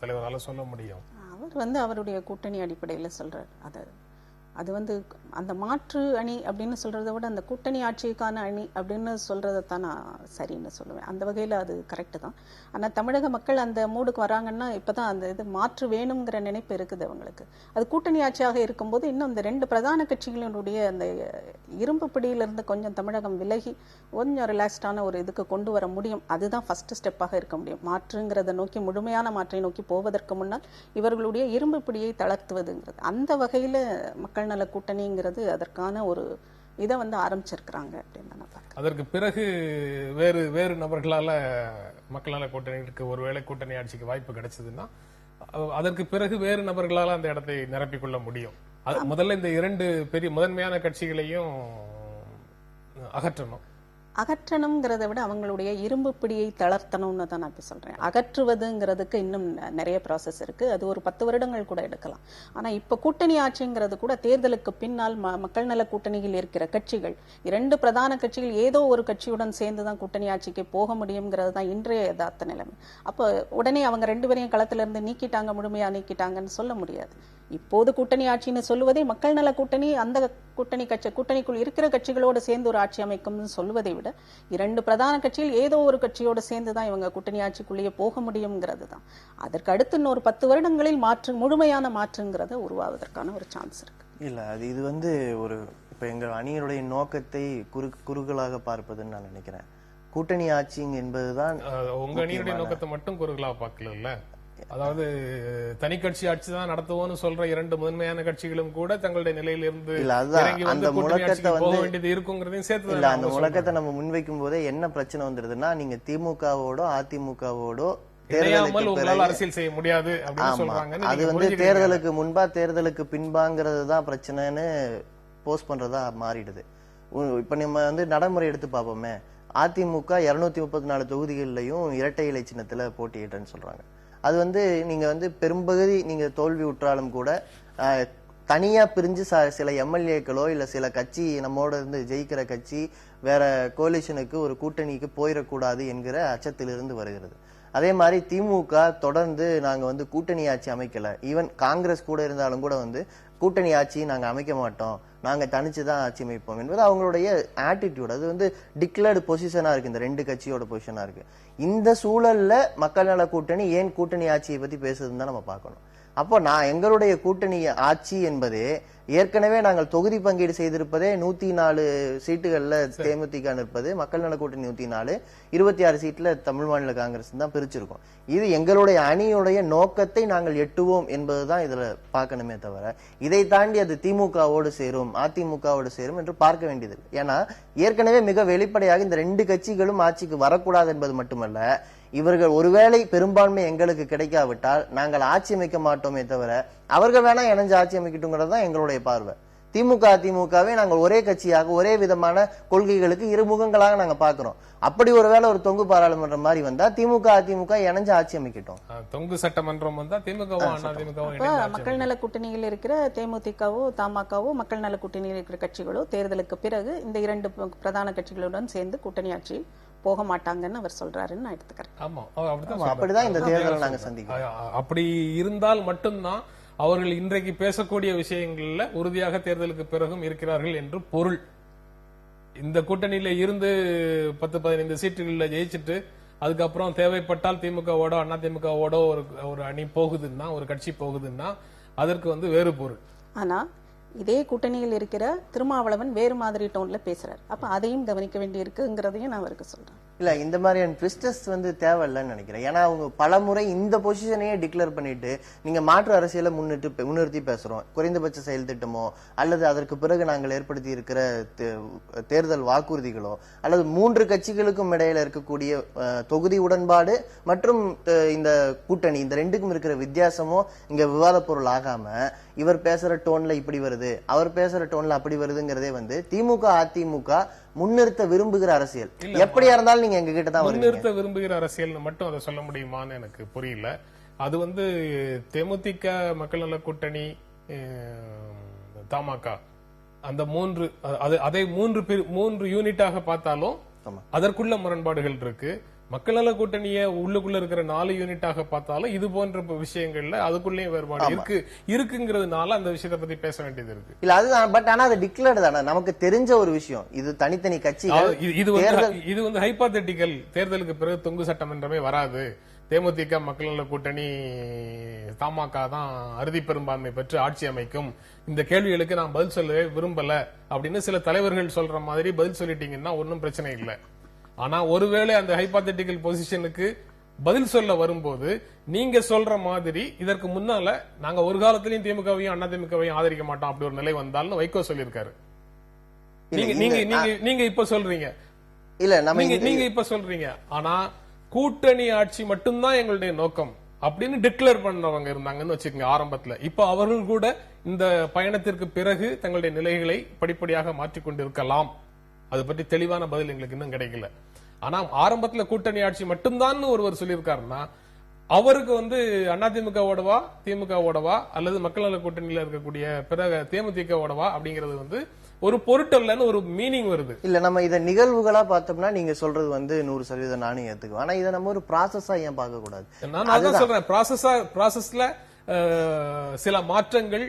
தலைவரால சொல்ல முடியும்? அவர் அவருடைய கூட்டணி அடிப்படையில சொல்றாரு. அது அந்த மாற்று அணி அப்படின்னு சொல்றதை விட அந்த கூட்டணி ஆட்சிக்கான அணி அப்படின்னு சொல்றதைத்தான் நான் சரின்னு சொல்லுவேன். அந்த வகையில அது கரெக்ட் தான். ஆனா தமிழக மக்கள் அந்த மூடுக்கு வராங்கன்னா இப்பதான் அந்த இது மாற்று வேணுங்கிற நினைப்பு இருக்குது அவங்களுக்கு. அது கூட்டணி ஆட்சியாக இருக்கும்போது இன்னும் இந்த 2 பிரதான கட்சிகளினுடைய அந்த இரும்பு பிடியிலிருந்து கொஞ்சம் தமிழகம் விலகி கொஞ்சம் ரிலாக்ஸ்டான ஒரு இதுக்கு கொண்டு வர முடியும். அதுதான் ஃபர்ஸ்ட் ஸ்டெப்பாக இருக்க முடியும். மாற்றுங்கிறத நோக்கி, முழுமையான மாற்றை நோக்கி போவதற்கு முன்னால் இவர்களுடைய இரும்பு பிடியை தளர்த்துவதுங்கிறது. அந்த வகையில மக்கள் நல கூட்டணிங்கிறது அதற்கான ஒரு இதை ஆரம்பிச்சிருக்கிறாங்க அப்படின்னு நான் பார்க்கிறேன். அதற்கு பிறகு வேறு நபர்களால மக்கள் நல கூட்டணிக்கு ஒருவேளை கூட்டணி ஆட்சிக்கு வாய்ப்பு கிடைச்சதுன்னா அதற்கு பிறகு வேறு நபர்களால அந்த இடத்தை நிரப்பிக் கொள்ள முடியும். முதல்ல இந்த 2 பெரிய முதன்மையான கட்சிகளையும் அகற்றணுங்கிறத விட அவங்களுடைய இரும்பு பிடியை தளர்த்தணும்னு தான் நான் இப்ப சொல்றேன். அகற்றுவதுங்கிறதுக்கு இன்னும் நிறைய ப்ராசஸ் இருக்கு. அது ஒரு 10 வருடங்கள் கூட எடுக்கலாம். ஆனா இப்ப கூட்டணி ஆட்சிங்கிறது கூட தேர்தலுக்கு பின்னால் மக்கள் நல கூட்டணியில் இருக்கிற கட்சிகள் 2 பிரதான கட்சிகள் ஏதோ ஒரு கட்சியுடன் சேர்ந்துதான் கூட்டணி ஆட்சிக்கு போக முடியுங்கிறது தான் இன்றைய யதார்த்த நிலைமை. அப்ப உடனே அவங்க 2 பேரையும் களத்துல இருந்து நீக்கிட்டாங்க, முழுமையா நீக்கிட்டாங்கன்னு சொல்ல முடியாது. இப்போது கூட்டணி ஆட்சின்னு சொல்லுவதே மக்கள் நல கூட்டணி அந்த கூட்டணிக்குள் இருக்கிற கட்சிகளோடு சேர்ந்து ஒரு ஆட்சி அமைக்கும் சொல்லுவதை விட 2 பிரதான கட்சிகள் ஏதோ ஒரு கட்சியோடு சேர்ந்துதான் இவங்க கூட்டணி ஆட்சிக்குள்ளேயே போக முடியுங்கிறது தான். அதற்கு அடுத்து இன்னொரு 10 வருடங்களில் முழுமையான மாற்றுங்கிறத உருவாவதற்கான ஒரு சான்ஸ் இருக்கு. இல்ல அது இது ஒரு இப்ப எங்க அணியினுடைய நோக்கத்தை குறுகலாக பார்ப்பதுன்னு நான் நினைக்கிறேன். கூட்டணி ஆட்சி என்பதுதான் உங்க அணியுடைய நோக்கத்தை மட்டும் குறுகலா பார்க்கல. அதாவது தனி கட்சி ஆட்சி தான் நடத்துவோம்னு சொல்ற 2 முதன்மையான கட்சிகளும் கூட தங்களுடைய நிலையிலிருந்து அந்த முழக்கத்தை போக வேண்டியது இருக்குங்கிறதையும் சேர்த்து இல்ல அந்த முழக்கத்தை நம்ம முன்வைக்கும் போதே என்ன பிரச்சனை வந்துருதுன்னா, நீங்க திமுகவோடோ அதிமுகவோடோ அரசியல் செய்ய முடியாது அப்படின்னு சொல்றாங்க. அது தேர்தலுக்கு முன்பா தேர்தலுக்கு பின்பாங்கிறது தான் பிரச்சனைன்னு போஸ்ட் பண்றதா மாறிடுது. இப்ப நம்ம நடைமுறை எடுத்து பார்ப்போமே, அதிமுக 234 தொகுதிகளிலையும் இரட்டை இலை சின்னத்துல போட்டியிட்டேன்னு சொல்றாங்க. அது நீங்க பெரும்பகுதி நீங்க தோல்வி உற்றாலும் கூட தனியா பிரிஞ்சு சில எம்எல்ஏக்களோ இல்ல சில கட்சி நம்மோட இருந்து ஜெயிக்கிற கட்சி வேற கோலிஷனுக்கு ஒரு கூட்டணிக்கு போயிடக்கூடாது என்கிற அச்சத்திலிருந்து வருகிறது. அதே மாதிரி திமுக தொடர்ந்து நாங்க கூட்டணி ஆட்சி அமைக்கல, ஈவன் காங்கிரஸ் கூட இருந்தாலும் கூட கூட்டணி ஆட்சி நாங்க அமைக்க மாட்டோம், நாங்க தனிச்சுதான் ஆட்சி அமைப்போம் என்பது அவங்களுடைய ஆட்டிடியூட். அது டிக்ளேர்டு பொசிஷனா இருக்கு, இந்த 2 கட்சியோட பொசிஷனா இருக்கு. இந்த சூழல்ல மக்கள் நல கூட்டணி ஏன் கூட்டணி ஆட்சியை பத்தி பேசுறதுன்னு தான் நம்ம பார்க்கணும். அப்போ எங்களுடைய கூட்டணி ஆட்சி என்பது ஏற்கனவே நாங்கள் தொகுதி பங்கீடு செய்திருப்பதே 104 சீட்டுகள்ல தேமுதிக இருப்பது, மக்கள் நல கூட்டணி 104, 26 சீட்ல தமிழ் மாநில காங்கிரஸ் தான் பிரிச்சிருக்கோம். இது எங்களுடைய அணியுடைய நோக்கத்தை நாங்கள் எட்டுவோம் என்பதுதான் இதுல பார்க்கணுமே தவிர இதை தாண்டி அது திமுகவோடு சேரும் அதிமுகவோடு சேரும் என்று பார்க்க வேண்டியது. ஏன்னா ஏற்கனவே மிக வெளிப்படையாக இந்த 2 கட்சிகளும் ஆட்சிக்கு வரக்கூடாது என்பது மட்டுமல்ல, இவர்கள் ஒருவேளை பெரும்பான்மை எங்களுக்கு கிடைக்காவிட்டால் நாங்கள் ஆட்சி அமைக்க மாட்டோமே தவிர அவர்கள் வேணா இணைஞ்சு ஆட்சி அமைக்கட்டுங்கிறது தான் எங்களுடைய பார்வை. திமுக அதிமுகவே நாங்கள் ஒரே கட்சியாக ஒரே விதமான கொள்கைகளுக்கு இருமுகங்களாக நாங்க பாக்குறோம். அப்படி ஒருவேளை ஒரு தொங்கு பாராளுமன்றம் மாதிரி வந்தா திமுக அதிமுக இணைஞ்சு ஆட்சி அமைக்கட்டும். தொங்கு சட்டமன்றம் வந்தா திமுகவும் அதிமுகவும் மக்கள் நல கூட்டணியில் இருக்கிற தேமுதிகவோ தமாகவோ மக்கள் நல கூட்டணியில் இருக்கிற கட்சிகளோ தேர்தலுக்கு பிறகு இந்த இரண்டு பிரதான கட்சிகளுடன் சேர்ந்து கூட்டணி ஆட்சி போக மாட்டாங்கன்னு அவர் சொல்றாருன்னு நான் எடுத்துக்கிறேன். ஆமா, அப்படிதான் இந்த தேர்தலை நாங்க சந்திக்கிறோம். அப்படி இருந்தால் மட்டும்தான் அவர்கள் இன்றைக்கு பேசக்கூடிய விஷயங்கள்ல உறுதியாக தேர்தலுக்கு பிறகும் இருக்கிறார்கள் என்று பொருள். இந்த கூட்டணியில இருந்து 10-15 சீட்டுகள்ல ஜெயிச்சுட்டு அதுக்கப்புறம் தேவைப்பட்டால் திமுகவோட அதிமுகவோட ஒரு அணி போகுதுன்னா, ஒரு கட்சி போகுதுன்னா அதற்கு வேறு பொருள். ஆனா இதே கூட்டணியில் இருக்கிற திருமாவளவன் வேறு மாதிரி டோன்ல பேசுறாரு. அப்ப அதையும் கவனிக்க வேண்டி இருக்குங்கிறதையும் நான் அவருக்கு சொல்றேன். இல்ல, இந்த மாதிரியான ட்விஸ்டர்ஸ் தேவையில்லைன்னு நினைக்கிறேன். ஏன்னா அவங்க பல முறை இந்த பொசிஷனையே டிக்ளேர் பண்ணிட்டு நீங்க மாற்று அரசியலை முன்னிறுத்தி பேசுறோம், குறைந்தபட்ச செயல் திட்டமோ அல்லது அதற்கு பிறகு நாங்கள் ஏற்படுத்தி இருக்கிற தேர்தல் வாக்குறுதிகளோ அல்லது 3 கட்சிகளுக்கும் இடையில இருக்கக்கூடிய தொகுதி உடன்பாடு மற்றும் இந்த கூட்டணி, இந்த ரெண்டுக்கும் இருக்கிற வித்தியாசமோ இங்க விவாத பொருள் ஆகாம இவர் பேசுற டோன்ல இப்படி வருது, அவர் பேசுற டோன்ல அப்படி வருதுங்கிறதே திமுக அதிமுக முன்னிறுத்த விரும்புகிற அரசியல். எப்படியா இருந்தாலும் நீங்க எங்க கிட்ட தான் முன்னிறுத்த விரும்புகிற அரசியல் மட்டும் அதை சொல்ல முடியுமான்னு எனக்கு புரியல. அது தேமுதிக மக்கள் நல கூட்டணி தமாக அந்த அதை மூன்று யூனிட்டாக பார்த்தாலும் அதற்குள்ள முரண்பாடுகள் இருக்கு. மக்கள் நல கூட்டணிய உள்ளுக்குள்ள இருக்கிற 4 யூனிட்டாக பார்த்தாலும் இது போன்ற விஷயங்கள்ல அதுக்குள்ளேயும் வேறுபாடு இருக்குங்கிறதுனால அந்த விஷயத்தை பத்தி பேச வேண்டியது இருக்கு. இல்ல அதுதான், பட் ஆனா அது டிக்ளேர்டு தானே, நமக்கு தெரிஞ்ச ஒரு விஷயம். இது தனித்தனி கட்சிகள், இது ஹைபாத்தட்டிக்கல். தேர்தலுக்கு பிறகு தொங்கு சட்டமன்றமே வராது, தேமுதிக மக்கள் நல கூட்டணி தமாக தான் அறுதி பெரும்பான்மை பெற்று ஆட்சி அமைக்கும், இந்த கேள்விகளுக்கு நான் பதில் சொல்லவே விரும்பல அப்படின்னு சில தலைவர்கள் சொல்ற மாதிரி பதில் சொல்லிட்டீங்கன்னா ஒன்னும் பிரச்சனை இல்லை. ஆனா ஒருவேளை அந்த ஹைபாத்தட்டிக்கல் பொசிஷனுக்கு பதில் சொல்ல வரும்போது நீங்க சொல்ற மாதிரி இதற்கு முன்னால நாங்க ஒரு காலத்திலயும் திமுகவையும் அதிமுகவையும் ஆதரிக்க மாட்டோம் அப்படி ஒரு நிலை வந்தாலும் வைகோ சொல்லியிருக்காரு. நீங்க இப்ப சொல்றீங்க, இல்ல நீங்க இப்ப சொல்றீங்க, ஆனா கூட்டணி ஆட்சி மட்டும்தான் எங்களுடைய நோக்கம் அப்படின்னு டிக்ளேர் பண்ணவங்க இருந்தாங்கன்னு வச்சுக்கோங்க ஆரம்பத்துல. இப்ப அவர்கள் கூட இந்த பயணத்திற்கு பிறகு தங்களுடைய நிலைகளை படிப்படியாக மாற்றிக்கொண்டிருக்கலாம். அது பற்றி தெளிவான பதில் எங்களுக்கு இன்னும் கிடைக்கல. ஆனா ஆரம்பத்துல கூட்டணி ஆட்சி மட்டும்தான் ஒருவர் சொல்லியிருக்காருன்னா அவருக்கு அதிமுக ஓடவா திமுக ஓடவா அல்லது மக்கள் நல கூட்டணியில இருக்கக்கூடிய பிறகு தேமுதிக ஓடவா அப்படிங்கிறது ஒரு பொருட்டல்லன்னு ஒரு மீனிங் வருது. இல்ல, நம்ம இதை நிகழ்வுகளா பார்த்தோம்னா நீங்க சொல்றது 100% நானும் ஏத்துக்குவேன். ஆனா இதை நம்ம ஒரு ப்ராசஸா ஏன் பார்க்க கூடாது? நான் அதான் சொல்றேன், ப்ராசஸ்ல சில மாற்றங்கள்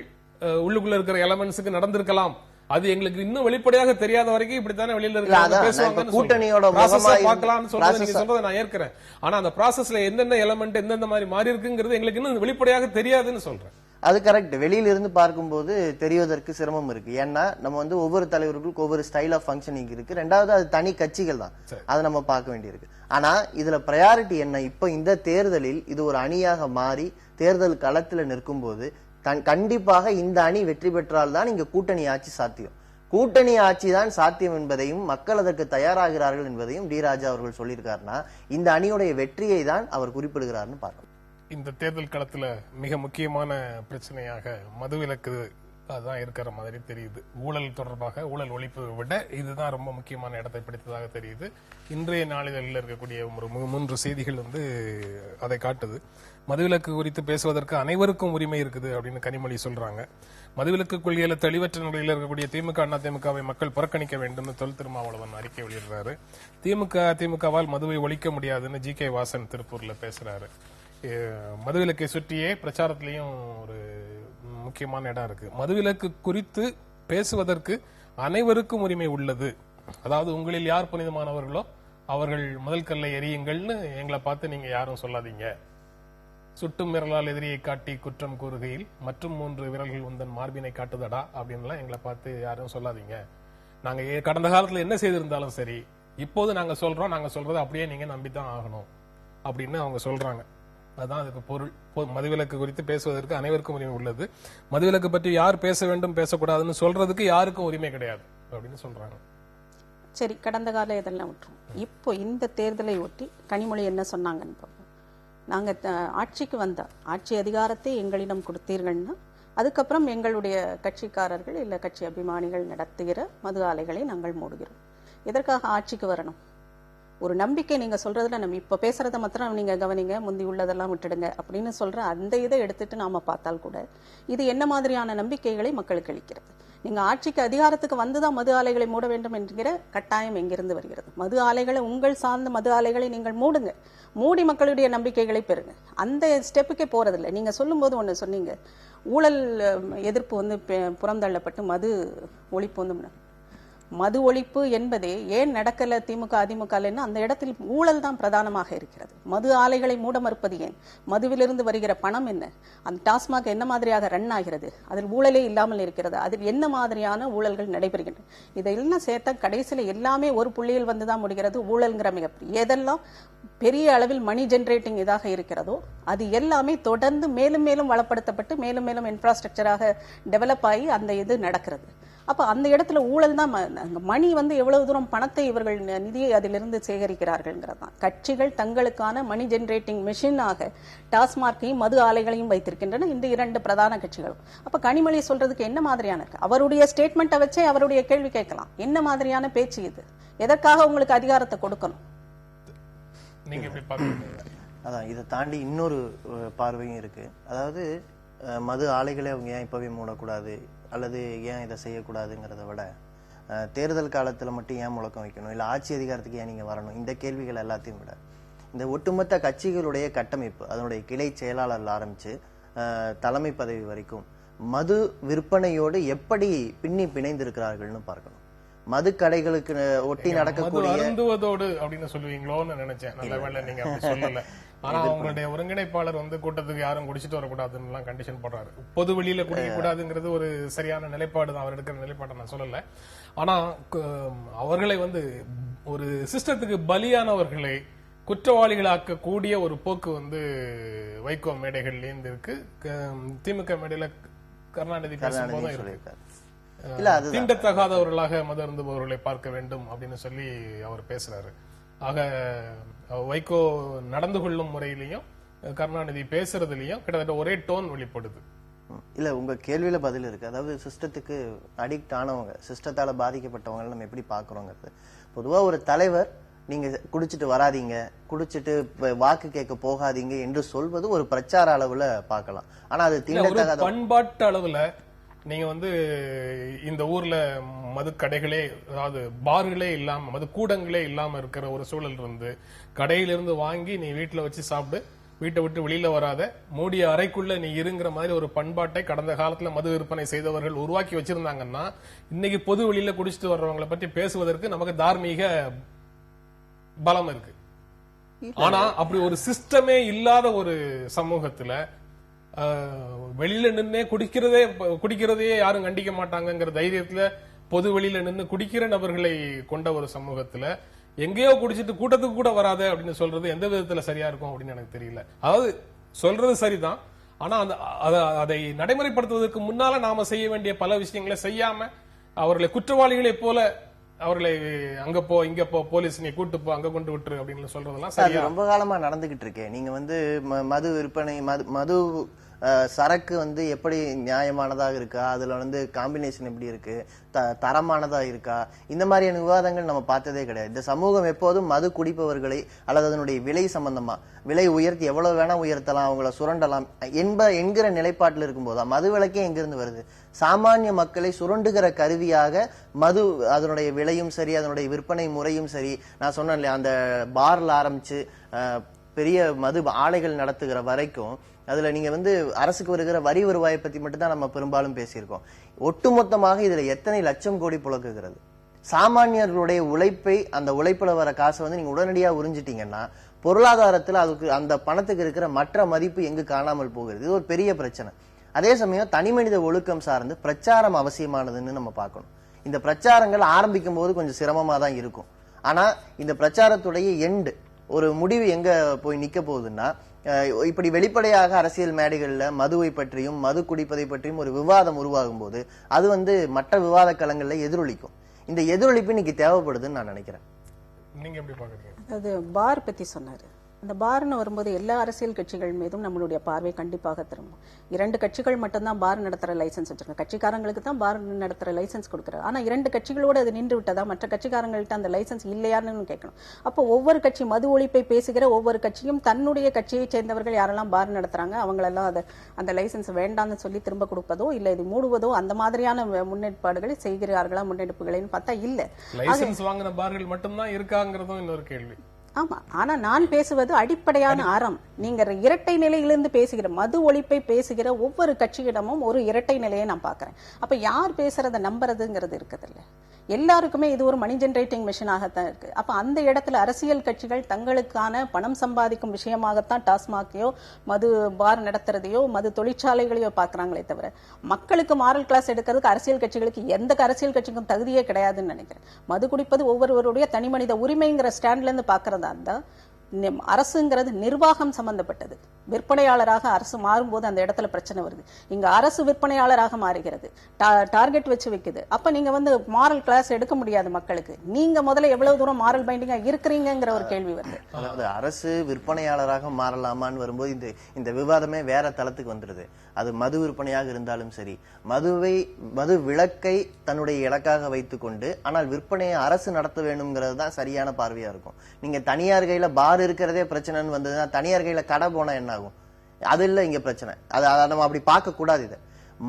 உள்ளுக்குள்ள இருக்கிற எலமெண்ட்ஸுக்கு நடந்திருக்கலாம். அது எங்களுக்கு இன்னும் வெளிப்படையாக தெரியாத வரைக்கும் இப்படித்தானே வெளியில இருக்காங்க கூட்டணியோட பார்க்கலாம்னு சொல்றது நீங்க சொல்றதை நான் ஏற்கிறேன். ஆனா அந்த ப்ராசஸ்ல எந்தெந்த எலமெண்ட் எந்தெந்த மாதிரி மாறி இருக்குங்கிறது எங்களுக்கு இன்னும் வெளிப்படையாக தெரியாதுன்னு சொல்றேன். அது கரெக்ட். வெளியில இருந்து பார்க்கும்போது தெரிவதற்கு சிரமம் இருக்கு. ஏன்னா நம்ம ஒவ்வொரு தலைவர்களுக்கும் ஒவ்வொரு ஸ்டைல் ஆஃப் ஃபங்க்ஷனிங் இருக்கு. ரெண்டாவது அது தனி கட்சிகள் தான், அதை நம்ம பார்க்க வேண்டியிருக்கு. ஆனா இதுல பிரையாரிட்டி என்ன? இப்ப இந்த தேர்தலில் இது ஒரு அணியாக மாறி தேர்தல் களத்துல நிற்கும் போது கண்டிப்பாக இந்த அணி வெற்றி பெற்றால் தான் இங்க கூட்டணி ஆட்சி சாத்தியம். கூட்டணி ஆட்சி தான் சாத்தியம் என்பதையும் மக்கள் அதற்கு தயாராகிறார்கள் என்பதையும் டி ராஜா அவர்கள் சொல்லியிருக்காருன்னா இந்த அணியுடைய வெற்றியை தான் அவர் குறிப்பிடுகிறார்னு பார்க்கணும். இந்த தேர்தல் களத்துல மிக முக்கியமான பிரச்சனையாக மதுவிலக்கு தான் இருக்கிற மாதிரி தெரியுது. ஊழல் தொடர்பாக ஊழல் ஒழிப்பு விட இதுதான் ரொம்ப முக்கியமான இடத்தை பிடித்ததாக தெரியுது. இன்றைய நாளிதழில் இருக்கக்கூடிய ஒரு 3 செய்திகள் அதை காட்டுது. மதுவிலக்கு குறித்து பேசுவதற்கு அனைவருக்கும் உரிமை இருக்குது அப்படின்னு கனிமொழி சொல்றாங்க. மதுவிலக்கு கொள்கையில தெளிவற்ற நிலையில் இருக்கக்கூடிய திமுக அதிமுகவை மக்கள் புறக்கணிக்க வேண்டும் தொல் திருமாவளவன் அறிக்கை வெளியிடுறாரு. திமுகவால் மதுவை ஒழிக்க முடியாதுன்னு ஜி.கே. வாசன் திருப்பூர்ல பேசுறாரு. மதுவிலக்கை சுற்றியே பிரச்சாரத்திலையும் ஒரு முக்கியமான இடம் இருக்கு. மதுவிலக்கு குறித்து பேசுவதற்கு அனைவருக்கும் உரிமை உள்ளது. அதாவது உங்களில் யார் புனிதமானவர்களோ அவர்கள் முதல் கல்லை எறியுங்கள்னு எங்களை பார்த்து நீங்க யாரும் சொல்லாதீங்க. சுட்டும் விரலால் எதிரியை காட்டி குற்றம் கூறுகையில் மற்றும் 3 விரல்கள் உந்தன் மார்பினை காட்டுதடா அப்படின்லாம் எங்களை பார்த்து யாரும் சொல்லாதீங்க. நாங்க கடந்த காலத்துல என்ன செய்திருந்தாலும் சரி, இப்போது நாங்க சொல்றோம், நாங்க சொல்றதை அப்படியே நீங்க நம்பித்தான் ஆகணும் அப்படின்னு அவங்க சொல்றாங்க. அதுதான் அதுக்கு பொருள். மதுவிலக்கு குறித்து பேசுவதற்கு அனைவருக்கும் உரிமை உள்ளது. மதுவிலக்கு பற்றி யார் பேச வேண்டும் பேசக்கூடாதுன்னு சொல்றதுக்கு யாருக்கும் உரிமை கிடையாது அப்படின்னு சொல்றாங்க. சரி, கடந்த கால இதெல்லாம் விட்டுரும். இப்போ இந்த தேர்தலை ஒட்டி கனிமொழி என்ன சொன்னாங்கன்னு பார்ப்போம். நாங்க ஆட்சிக்கு வந்த ஆட்சி அதிகாரத்தை எங்களிடம் கொடுத்தீர்கள்னா அதுக்கப்புறம் எங்களுடைய கட்சிக்காரர்கள் இல்ல கட்சி அபிமானிகள் நடத்துகிற மது ஆலைகளை நாங்கள் மூடுகிறோம். எதற்காக ஆட்சிக்கு வரணும்? ஒரு நம்பிக்கை நீங்க சொல்றதுல நம்ம இப்ப பேசுறத மாத்திரம் நீங்க கவனிங்க, முந்தி உள்ளதெல்லாம் விட்டுடுங்க அப்படின்னு சொல்ற அந்த இதை எடுத்துட்டு நாம பார்த்தால் கூட இது என்ன மாதிரியான நம்பிக்கைகளை மக்களுக்கு அளிக்கிறது? நீங்க ஆட்சிக்கு அதிகாரத்துக்கு வந்துதான் மது ஆலைகளை மூட வேண்டும் என்கிற கட்டாயம் எங்கிருந்து வருகிறது? மது ஆலைகளை, உங்கள் சார்ந்த மது ஆலைகளை நீங்கள் மூடுங்க, மூடி மக்களுடைய நம்பிக்கைகளை பெறுங்க. அந்த ஸ்டெப்புக்கே போறதில்லை. நீங்க சொல்லும் போது ஒண்ணு சொன்னீங்க, ஊழல் எதிர்ப்பு வந்து புறந்தள்ளப்பட்டு மது ஒழிப்பு வந்து, மது ஒழிப்பு என்பதே ஏன் நடக்கல திமுக அதிமுகன்னா அந்த இடத்தில் ஊழல் தான் பிரதானமாக இருக்கிறது. மது ஆலைகளை மூட மறுப்பது ஏன்? மதுவிலிருந்து வருகிற பணம் என்ன? அந்த டாஸ்மாக் என்ன மாதிரியாக ரன் ஆகிறது? அதில் ஊழலே இல்லாமல் இருக்கிறது. அதில் என்ன மாதிரியான ஊழல்கள் நடைபெறுகின்றன? இதெல்லாம் சேர்த்தா கடைசியில் எல்லாமே ஒரு புள்ளியில் வந்துதான் முடிகிறது. ஊழல்ங்கிற மிகப்பெரிய எதெல்லாம் பெரிய அளவில் மணி ஜெனரேட்டிங் இதாக இருக்கிறதோ அது எல்லாமே தொடர்ந்து மேலும் மேலும் வளப்படுத்தப்பட்டு மேலும் மேலும் இன்ஃப்ராஸ்ட்ரக்சராக டெவலப் ஆகி அந்த இது நடக்கிறது. அப்ப அந்த இடத்துல ஊழல் தான். மணி வந்து எவ்வளவு தூரம் பணத்தை இவர்கள் நிதியை அதிலிருந்து சேகரிக்கிறார்கள் தான். கட்சிகள் தங்களுக்கான மணி ஜெனரேட்டிங் மெஷினாக டாஸ்மார்க்கையும் மது ஆலைகளையும் வைத்திருக்கின்றன இந்த இரண்டு பிரதான கட்சிகளும். அப்ப கனிமொழி சொல்றதுக்கு என்ன மாதிரியான இருக்கு? அவருடைய ஸ்டேட்மெண்ட்டை வச்சே அவருடைய கேள்வி கேட்கலாம். என்ன மாதிரியான பேச்சு இது? எதற்காக உங்களுக்கு அதிகாரத்தை கொடுக்கணும்? நீங்க எப்படி பாக்குறீங்க? அதான் இதை தாண்டி இன்னொரு பார்வையும் இருக்கு. அதாவது மது ஆலைகளை அவங்க ஏன் இப்பவே மூடக்கூடாது அல்லது ஏன் இதை செய்யக்கூடாதுங்கிறத விட தேர்தல் காலத்துல மட்டும் ஏன் முழக்கம் வைக்கணும், இல்ல ஆட்சி அதிகாரத்துக்கு ஏன் நீங்க வரணும், இந்த கேள்விகள் எல்லாத்தையும் விட இந்த ஒட்டுமொத்த கட்சிகளுடைய கட்டமைப்பு, அதனுடைய கிளை செயலாளர் ஆரம்பிச்சு தலைமை பதவி வரைக்கும் மது விற்பனையோடு எப்படி பின்னி பிணைந்திருக்கிறார்கள்னு பார்க்கணும். மது கடைகளுக்கு ஒட்டி நடக்கக்கூடிய அருந்துவதோடு அப்படின்னு சொல்லுவீங்களோன்னு நினைச்சேன். நல்ல வேளை நீங்க அப்படி சொல்லல. ஆனா அவங்களுடைய ஒருங்கிணைப்பாளர் வந்து கூட்டத்துக்கு யாரும் குடிச்சிட்டு வரக்கூடாதுன்னு எல்லாம் கண்டிஷன் போடுறாரு. பொது வெளியில குடிக்க கூடாதுங்கிறது ஒரு சரியான நிலைப்பாடு தான். அவர் எடுக்கிற நிலைப்பாட்டை நான் சொல்லல. ஆனா அவர்களை வந்து ஒரு சிஸ்டத்துக்கு பலியானவர்களை குற்றவாளிகளாக்க கூடிய ஒரு போக்கு வந்து வைகோ மேடைகள்ல இருந்து இருக்கு. திமுக மேடையில கருணாநிதி பேசும்போதும் இருக்கு. தீண்டத்தகாதவர்களாக மது அருந்துபவர்களை பார்க்க வேண்டும் அப்படின்னு சொல்லி அவர் பேசுறாரு. ஆக வைகோ நடந்து கொள்ளும் முறையிலையும் கருணாநிதி பேசுறதுலயும் கிட்டத்தட்ட ஒரே டோன் வெளிப்படுது. இல்ல, உங்க கேள்வியில பதில் இருக்கு. அதாவது சிஸ்டத்துக்கு அடிக்ட் ஆனவங்க, சிஸ்டத்தால பாதிக்கப்பட்டவங்க நம்ம எப்படி பாக்குறோங்கிறது. பொதுவா ஒரு தலைவர் நீங்க குடிச்சிட்டு வராதீங்க, குடிச்சிட்டு வாக்கு கேட்க போகாதீங்க என்று சொல்வது ஒரு பிரச்சார அளவுல பார்க்கலாம். ஆனா அது தீண்டத்தகாத பண்பாட்டு அளவுல நீங்க வந்து இந்த ஊர்ல மது கடைகளே, அதாவது பார்களே இல்லாம, மது கூடங்களே இல்லாம இருக்கிற ஒரு சூழல் இருந்து கடையிலிருந்து வாங்கி நீ வீட்டுல வச்சு சாப்பிடு, வீட்டை விட்டு வெளியில வராத, மூடிய அறைக்குள்ள நீ இருங்கிற மாதிரி ஒரு பண்பாட்டை கடந்த காலத்துல மது விற்பனை செய்தவர்கள் உருவாக்கி வச்சிருந்தாங்கன்னா இன்னைக்கு பொது வெளியில குடிச்சிட்டு வர்றவங்களை பற்றி பேசுவதற்கு நமக்கு தார்மீக பலம் இருக்கு. ஆனா அப்படி ஒரு சிஸ்டமே இல்லாத ஒரு சமூகத்துல வெளியில நின்று குடிக்கிறதையே யாரும் கண்டிக்க மாட்டாங்கிற தைரியத்துல பொது வெளியில நின்று குடிக்கிற நபர்களை கொண்ட ஒரு சமூகத்துல எங்கேயோ குடிச்சிட்டு கூட்டத்துக்கு கூட வராது அப்படின்னு சொல்றது எந்த விதத்துல சரியா இருக்கும் அப்படின்னு எனக்கு தெரியல. அதாவது சொல்றது சரிதான், ஆனா அதை நடைமுறைப்படுத்துவதற்கு முன்னால நாம செய்ய வேண்டிய பல விஷயங்களை செய்யாம அவர்களை குற்றவாளிகளை போல அவர்களை அங்க போ இங்க போ, போலீஸ் நீ கூட்டு போ, அங்க கொண்டு விட்டுரு அப்படின்னு சொல்றதெல்லாம் சரியா ரொம்ப காலமா நடந்துகிட்டு இருக்கேன். நீங்க வந்து மது விற்பனை, மது சரக்கு வந்து எப்படி நியாயமானதாக இருக்கா, அதுல வந்து காம்பினேஷன் எப்படி இருக்கு, தரமானதா இருக்கா, இந்த மாதிரியான விவாதங்கள் நம்ம பார்த்ததே கிடையாது. இந்த சமூகம் எப்போதும் மது குடிப்பவர்களை அல்லது அதனுடைய விலை சம்பந்தமா, விலை உயர்த்தி எவ்வளவு வேணா உயர்த்தலாம், அவங்கள சுரண்டலாம் என்கிற நிலைப்பாட்டில் இருக்கும்போது மது விலக்கே எங்கிருந்து வருது? சாமானிய மக்களை சுரண்டுகிற கருவியாக மது, அதனுடைய விலையும் சரி, அதனுடைய விற்பனை முறையும் சரி, நான் சொன்னேன் இல்லையா, அந்த பார்ல ஆரம்பிச்சு பெரிய மது ஆலைகள் நடத்துகிற வரைக்கும் அதுல நீங்க வந்து அரசுக்கு வருகிற வரி வருவாயை பத்தி மட்டும் தான் நம்ம பெரும்பாலும் பேசியிருக்கோம். ஒட்டுமொத்தமாக இதுல எத்தனை லட்சம் கோடி புழக்குகிறது? சாமானியர்களுடைய உழைப்பை, அந்த உழைப்புல வர காசை வந்து நீங்க உடனடியா உறிஞ்சிட்டீங்கன்னா பொருளாதாரத்துல அதுக்கு, அந்த பணத்துக்கு இருக்கிற மற்ற மதிப்பு எங்கு காணாமல் போகிறது? இது ஒரு பெரிய பிரச்சனை. அதே சமயம் தனி மனித ஒழுக்கம் சார்ந்து பிரச்சாரம் அவசியமானதுன்னு நம்ம பார்க்கணும். இந்த பிரச்சாரங்கள் ஆரம்பிக்கும் போது கொஞ்சம் சிரமமா தான் இருக்கும். ஆனா இந்த பிரச்சாரத்துடைய எண்டு, ஒரு முடிவு எங்க போய் நிக்க போகுதுன்னா, இப்படி வெளிப்படையாக அரசியல் மேடைகள்ல மதுவை பற்றியும் மது குடிப்பதை பற்றியும் ஒரு விவாதம் உருவாகும் போது அது வந்து மற்ற விவாத களங்கள்ல எதிரொலிக்கும். இந்த எதிரொலிப்பு இன்னைக்கு தேவைப்படுதுன்னு நான் நினைக்கிறேன். நீங்க எப்படி பாக்குறீங்க? அது பார் பத்தி சொன்னாரு. அந்த பார்னு வரும்போது எல்லா அரசியல் கட்சிகள் மீதும் நம்மளுடைய பார்வை கண்டிப்பாக திரும்பும். 2 கட்சிகள் மட்டும்தான் பார் நடத்துற லைசன்ஸ் வச்சிருக்காங்க. கட்சிக்காரங்களுக்கு தான் பார் நடத்துற லைசன்ஸ் கொடுக்குறாங்க. ஆனா 2 கட்சிகளோடு அது நின்று விட்டதா, மற்ற கட்சிக்காரங்கள்ட்ட அந்த லைசன்ஸ் இல்லையான்னு கேட்கணும். அப்போ ஒவ்வொரு கட்சி மது ஒழிப்பை பேசுகிற ஒவ்வொரு கட்சியும் தன்னுடைய கட்சியை சேர்ந்தவர்கள் யாரெல்லாம் பார் நடத்துறாங்க அவங்களெல்லாம் அந்த லைசன்ஸ் வேண்டாம்னு சொல்லி திரும்ப கொடுப்பதோ இல்ல இது மூடுவதோ அந்த மாதிரியான முன்னெடுப்பாடுகளை செய்கிறார்களா, முன்னெடுப்புகளைன்னு பார்த்தா இல்ல. லைசன்ஸ் வாங்கின பார்கள் மட்டும்தான் இருக்காங்கிறதும் இன்னொரு கேள்வி. ஆமா, ஆனா நான் பேசுவது அடிப்படையான அறம். நீங்க இரட்டை நிலையிலிருந்து பேசுகிற மது ஒழிப்பை பேசுகிற ஒவ்வொரு கட்சியிடமும் ஒரு இரட்டை நிலையை நான் பாக்குறேன். அப்ப யார் பேசுறத நம்புறதுங்கிறது இருக்குது இல்ல. எல்லாருக்குமே இது ஒரு மணி ஜெனரேட்டிங் மிஷினாகத்தான் இருக்கு. அப்ப அந்த இடத்துல அரசியல் கட்சிகள் தங்களுக்கான பணம் சம்பாதிக்கும் விஷயமாகத்தான் டாஸ்மாகையோ மது பார் நடத்துறதையோ மது தொழிற்சாலைகளையோ பாக்குறாங்களே தவிர மக்களுக்கு மாரல் கிளாஸ் எடுக்கிறதுக்கு அரசியல் கட்சிகளுக்கு எந்த அரசியல் கட்சிக்கும் தகுதியே கிடையாதுன்னு நினைக்கிறேன். மது குடிப்பது ஒவ்வொருவருடைய தனி மனித உரிமைங்கிற ஸ்டாண்ட்ல இருந்து பாக்குறதா இருந்தா அரசுங்கிறது நிர்வாகம் சம்பந்தப்பட்டது. விற்பனையாளராக அரசு மாறும்போது அந்த இடத்துல பிரச்சனை வருது. இங்க அரசு விற்பனையாளராக மாறுகிறது, டார்கெட் வச்சு வைக்குது. அப்ப நீங்க மாரல் கிளாஸ் எடுக்க முடியாது மக்களுக்கு. நீங்க முதல்ல எவ்வளவு தூரம் மாரல் பைண்டிங்கா இருக்கிறீங்கிற ஒரு கேள்வி வருது. அதாவது அரசு விற்பனையாளராக மாறலாமான்னு வரும்போது இந்த விவாதமே வேற தளத்துக்கு வந்துருது. அது மது விற்பனையாக இருந்தாலும் சரி, மது விலக்கை தன்னுடைய இலக்காக வைத்துக் கொண்டு ஆனால் விற்பனையை அரசு நடத்த வேணுங்கிறது தான் சரியான பார்வையா இருக்கும். நீங்க தனியார் கையில பார் இருக்கிறதே பிரச்சனைன்னு வந்ததுன்னா தனியார் கையில கடை போனா என்ன ஆகும்? அது இல்ல இங்க பிரச்சனை. அதை நம்ம அப்படி பார்க்க கூடாது. இதை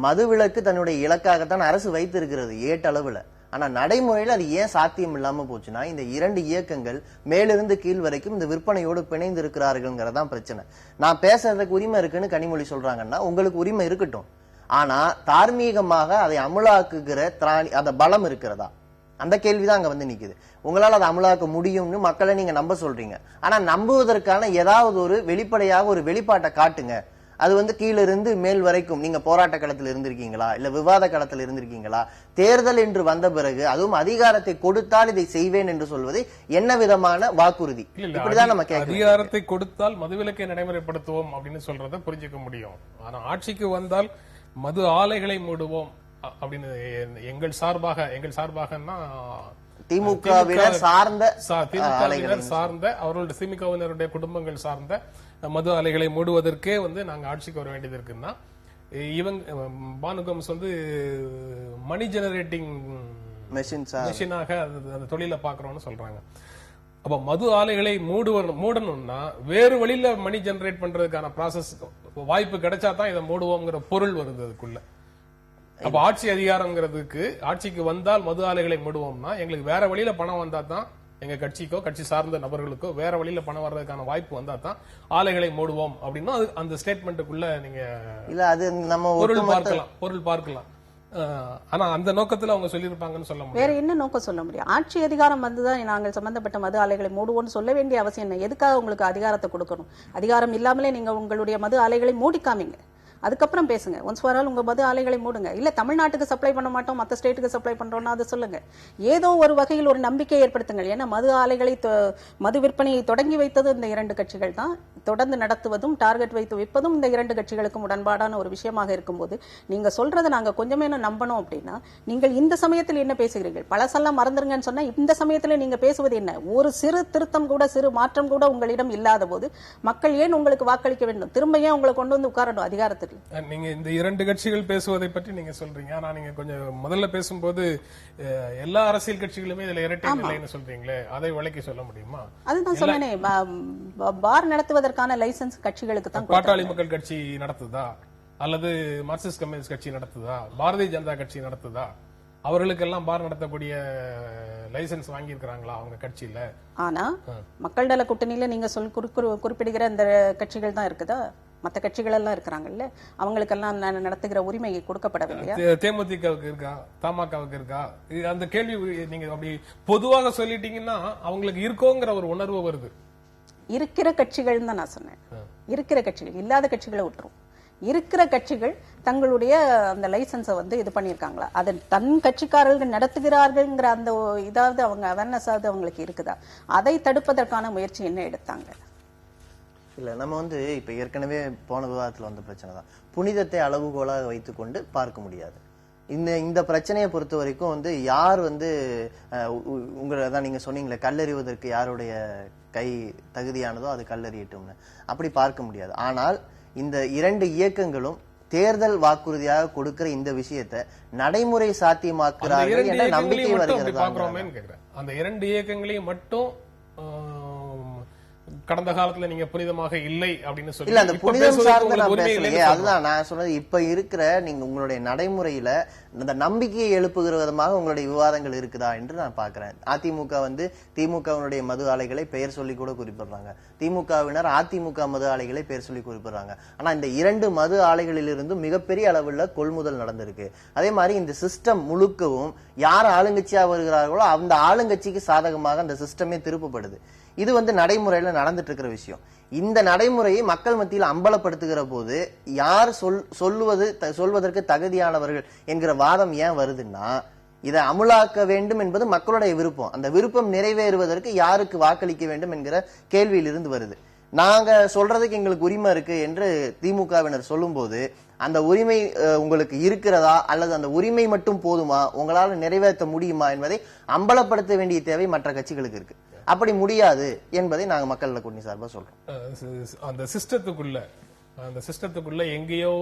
மது விலக்கு தன்னுடைய இலக்காகத்தான் அரசு வைத்து இருக்கிறது ஏட்டளவுல. ஆனா நடைமுறையில் அது ஏன் சாத்தியம் இல்லாம போச்சுன்னா இந்த 2 இயக்கங்கள் மேலிருந்து கீழ் வரைக்கும் இந்த விற்பனையோடு பிணைந்து இருக்கிறார்கள்ங்கிறதான் பிரச்சனை. நான் பேசுறதுக்கு உரிமை இருக்குன்னு கனிமொழி சொல்றாங்கன்னா உங்களுக்கு உரிமை இருக்கட்டும். ஆனா தார்மீகமாக அதை அமுலாக்குகிற அந்த பலம் இருக்கிறதா? அந்த கேள்விதான் அங்க நிக்குது. உங்களால அதை அமலாக்க முடியும்னு மக்களை நீங்க நம்ப சொல்றீங்க. ஆனா நம்புவதற்கான ஏதாவது ஒரு வெளிப்படையாக ஒரு வெளிப்பாட்டை காட்டுங்க. அது கீழ இருந்து மேல் வரைக்கும் நீங்க போராட்ட களத்தில் இருந்திருக்கீங்களா, இல்ல விவாத களத்தில் இருந்திருக்கீங்களா? தேர்தல் என்று வந்த பிறகு அதுவும் அதிகாரத்தை கொடுத்தால் இதை செய்வேன் என்று சொல்வது என்ன விதமான வாக்குறுதி? இப்படிதான் நம்ம கேட்கணும். அதிகாரத்தை கொடுத்தால் மதுவிலக்கை நடைமுறைப்படுத்துவோம் அப்படின்னு சொல்றத புரிஞ்சுக்க முடியும். ஆனா ஆட்சிக்கு வந்தால் மது ஆலைகளை மூடுவோம் அப்படின்னு எங்கள் சார்பாகன்னா திமுகவினர் சார்ந்த அவர்களுடைய திமுகவினருடைய குடும்பங்கள் சார்ந்த மது ஆலைகளை மூடுவதற்கே நாங்க ஆட்சிக்கு வர வேண்டியது இருக்குன்னா இவங்க பானுகம்ஸ் மணி ஜெனரேட்டிங் மெஷினாக அந்த தொழில பாக்குறோம்னு சொல்றாங்க. அப்ப மது ஆலைகளை மூடணும்னா வேறு வழியில மணி ஜெனரேட் பண்றதுக்கான ப்ராசஸ் வாய்ப்பு கிடைச்சா தான் இதை மூடுவோம்ங்கிற பொருள் வருது அதுக்குள்ள. அப்ப ஆட்சி அதிகாரம்ங்கிறதுக்கு ஆட்சிக்கு வந்தால் மது ஆலைகளை மூடுவோம்னா எங்களுக்கு வேற வழியில பணம் வந்தா தான் எங்க கட்சிக்கோ கட்சி சார்ந்த நபர்களுக்கோ வேற வழியில பணம் வர்றதுக்கான வாய்ப்பு வந்தா தான் ஆலைகளை மூடுவோம் அப்படின்னா அந்த ஸ்டேட்மெண்ட்டுக்குள்ள நீங்க இல்ல அது நம்ம பொருள் பார்க்கலாம். ஆனா அந்த நோக்கத்துல அவங்க சொல்லியிருப்பாங்கன்னு சொல்ல முடியும். வேற என்ன நோக்கம் சொல்ல முடியும்? ஆட்சி அதிகாரம் வந்துதான் நாங்கள் சம்பந்தப்பட்ட மது ஆலைகளை மூடுவோம்னு சொல்ல வேண்டிய அவசியம் என்ன? எதுக்காக உங்களுக்கு அதிகாரத்தை கொடுக்கணும்? அதிகாரம் இல்லாமலே நீங்க உங்களுடைய மது ஆலைகளை மூடிக்காமீங்க, அதுக்கப்புறம் பேசுங்க. ஒன்ஸ் ஃபார் ஆல் உங்க மது ஆலைகளை மூடுங்க. இல்ல தமிழ்நாட்டுக்கு சப்ளை பண்ண மாட்டோம், மற்ற ஸ்டேட்டுக்கு சப்ளை பண்றோம்னா அதை சொல்லுங்க. ஏதோ ஒரு வகையில் ஒரு நம்பிக்கை ஏற்படுத்துங்கள். ஏன்னா மது ஆலைகளை மது விற்பனையை தொடங்கி வைத்தது இந்த 2 கட்சிகள் தான். தொடர்ந்து நடத்துவதும் டார்கெட் வைத்து விற்பதும் இந்த 2 கட்சிகளுக்கும் உடன்பாடான ஒரு விஷயமாக இருக்கும்போது நீங்க சொல்றதை நாங்க கொஞ்சமே நம்பணும் அப்படின்னா நீங்கள் இந்த சமயத்தில் என்ன பேசுகிறீர்கள்? பழசெல்லாம் மறந்துருங்கன்னு சொன்னா இந்த சமயத்தில் நீங்க பேசுவது என்ன? ஒரு சிறு திருத்தம் கூட சிறு மாற்றம் கூட உங்களிடம் இல்லாத போது மக்கள் ஏன் உங்களுக்கு வாக்களிக்க வேண்டும்? திரும்ப ஏன் உங்களை கொண்டு வந்து உட்காரணும் அதிகாரத்தில்? நீங்க இந்த 2 கட்சிகள் பேசுவதை பற்றி நீங்க சொல்றீங்க. ஆனா நீங்க கொஞ்சம் முதல்ல பேசும்போது எல்லா அரசியல் கட்சிகளுமே இதுல இரட்டை நிலைன்னு சொல்றீங்களே, அதை விளக்கி சொல்ல முடியுமா? அதுதான் சொன்னேனே, பார் நடத்துவதற்கான லைசன்ஸ் கட்சிகளுக்கு தான். பாட்டாளி மக்கள் கட்சி நடத்துதா, அல்லது மார்க்சிஸ்ட் கம்யூனிஸ்ட் கட்சி நடத்துதா, பாரதிய ஜனதா கட்சி நடத்துதா? அவர்களுக்கெல்லாம் பார் நடத்தக்கூடிய லைசன்ஸ் வாங்கி இருக்கிறாங்களா அவங்க கட்சியில? ஆனா மக்கள் நல கூட்டணியில நீங்க குறிப்பிடுகிற இந்த கட்சிகள் தான் இருக்குதா? மற்ற கட்சிகள் எல்லாம் இருக்கிறாங்கல்ல, அவங்களுக்கெல்லாம் நடத்துகிற உரிமை கொடுக்கப்படவில்லையா? தேமுதிகவுக்கு இருக்கா, தமாகவுக்கு இருக்கா? அந்த கேள்வி நீங்க அப்படி பொதுவாக சொல்லிட்டீங்கன்னா அவங்களுக்கு இருக்கோங்கிற ஒரு உணர்வு வருது. இருக்கிற கட்சிகள் தான் நான் சொன்னேன். இருக்கிற கட்சிகள், இல்லாத கட்சிகளை விட்டுரும். இருக்கிற கட்சிகள் தங்களுடைய அந்த லைசன்ஸை இது பண்ணிருக்காங்களா, அதை தன் கட்சிக்காரர்கள் நடத்துகிறார்கள்ங்கிற அந்த இதாவது அவங்க அவேர்னஸ் ஆகுது அவங்களுக்கு இருக்குதா? அதை தடுப்பதற்கான முயற்சி என்ன எடுத்தாங்க? இல்ல நம்ம இப்ப ஏற்கனவே போன விவாதத்துல வந்த பிரச்சனை தான். புனிதத்தை அளவுகோலாக வைத்துக்கொண்டு பார்க்க முடியாது. இந்த பிரச்சனையை பொறுத்த வரைக்கும் யார் உங்களதான் நீங்க சொன்னீங்களே கல்லறிவதற்கு யாருடைய கை தகுதியானதோ அது கல்லறியட்டும்னு அப்படி பார்க்க முடியாது. ஆனால் இந்த இரண்டு இயக்கங்களும் தேர்தல் வாக்குறுதியாக கொடுக்கிற இந்த விஷயத்தை நடைமுறை சாத்தியமாக்குறார்கள் என்ற நம்பிக்கை வருகிறது. அந்த இரண்டு இயக்கங்களையும் மட்டும் கடந்த காலத்துல நீங்க புனிதமாக இல்லை அப்படின்னு சொல்லி இல்ல, அந்த புனிதம் சார்ந்த நான் பேசலையே. அதுதான் நான் சொன்னது. இப்ப இருக்கிற நீங்க உங்களுடைய நடைமுறையில அந்த நம்பிக்கையை எழுப்புகிற விதமாக உங்களுடைய விவாதங்கள் இருக்குதா என்று நான் பாக்குறேன். அதிமுக திமுகவினுடைய மது ஆலைகளை பெயர் சொல்லி கூட குறிப்பிடுறாங்க, திமுகவினர் அதிமுக மது ஆலைகளை பெயர் சொல்லி குறிப்பிடுறாங்க. ஆனா இந்த இரண்டு மது ஆலைகளிலிருந்து மிகப்பெரிய அளவுல கொள்முதல் நடந்திருக்கு. அதே மாதிரி இந்த சிஸ்டம் முழுக்கவும் யார் ஆளுங்கட்சியா வருகிறார்களோ அந்த ஆளுங்கட்சிக்கு சாதகமாக அந்த சிஸ்டமே திருப்பப்படுது. இது நடைமுறையில நடந்துட்டு இருக்கிற விஷயம். இந்த நடைமுறையை மக்கள் மத்தியில் அம்பலப்படுத்துகிற போது யார் சொல்வதற்கு தகுதியானவர்கள் என்கிற வாதம் ஏன் வருதுன்னா, இதை அமுலாக்க வேண்டும் என்பது மக்களுடைய விருப்பம். அந்த விருப்பம் நிறைவேறுவதற்கு யாருக்கு வாக்களிக்க வேண்டும் என்கிற கேள்வியிலிருந்து வருது. நாங்க சொல்றதுக்கு எங்களுக்கு உரிமை இருக்கு என்று திமுகவினர் சொல்லும் போது அந்த உரிமை உங்களுக்கு இருக்கிறதா அல்லது அந்த உரிமை மட்டும் போதுமா, உங்களால நிறைவேற்ற முடியுமா என்பதை அம்பலப்படுத்த வேண்டிய தேவை மற்ற கட்சிகளுக்கு இருக்கு. அப்படி முடியாது என்பதை நாங்க மக்கள் நல கூட்டணி சார்பா சொல்றோம். அந்த சிஸ்டத்துக்குள்ள எங்கேயோ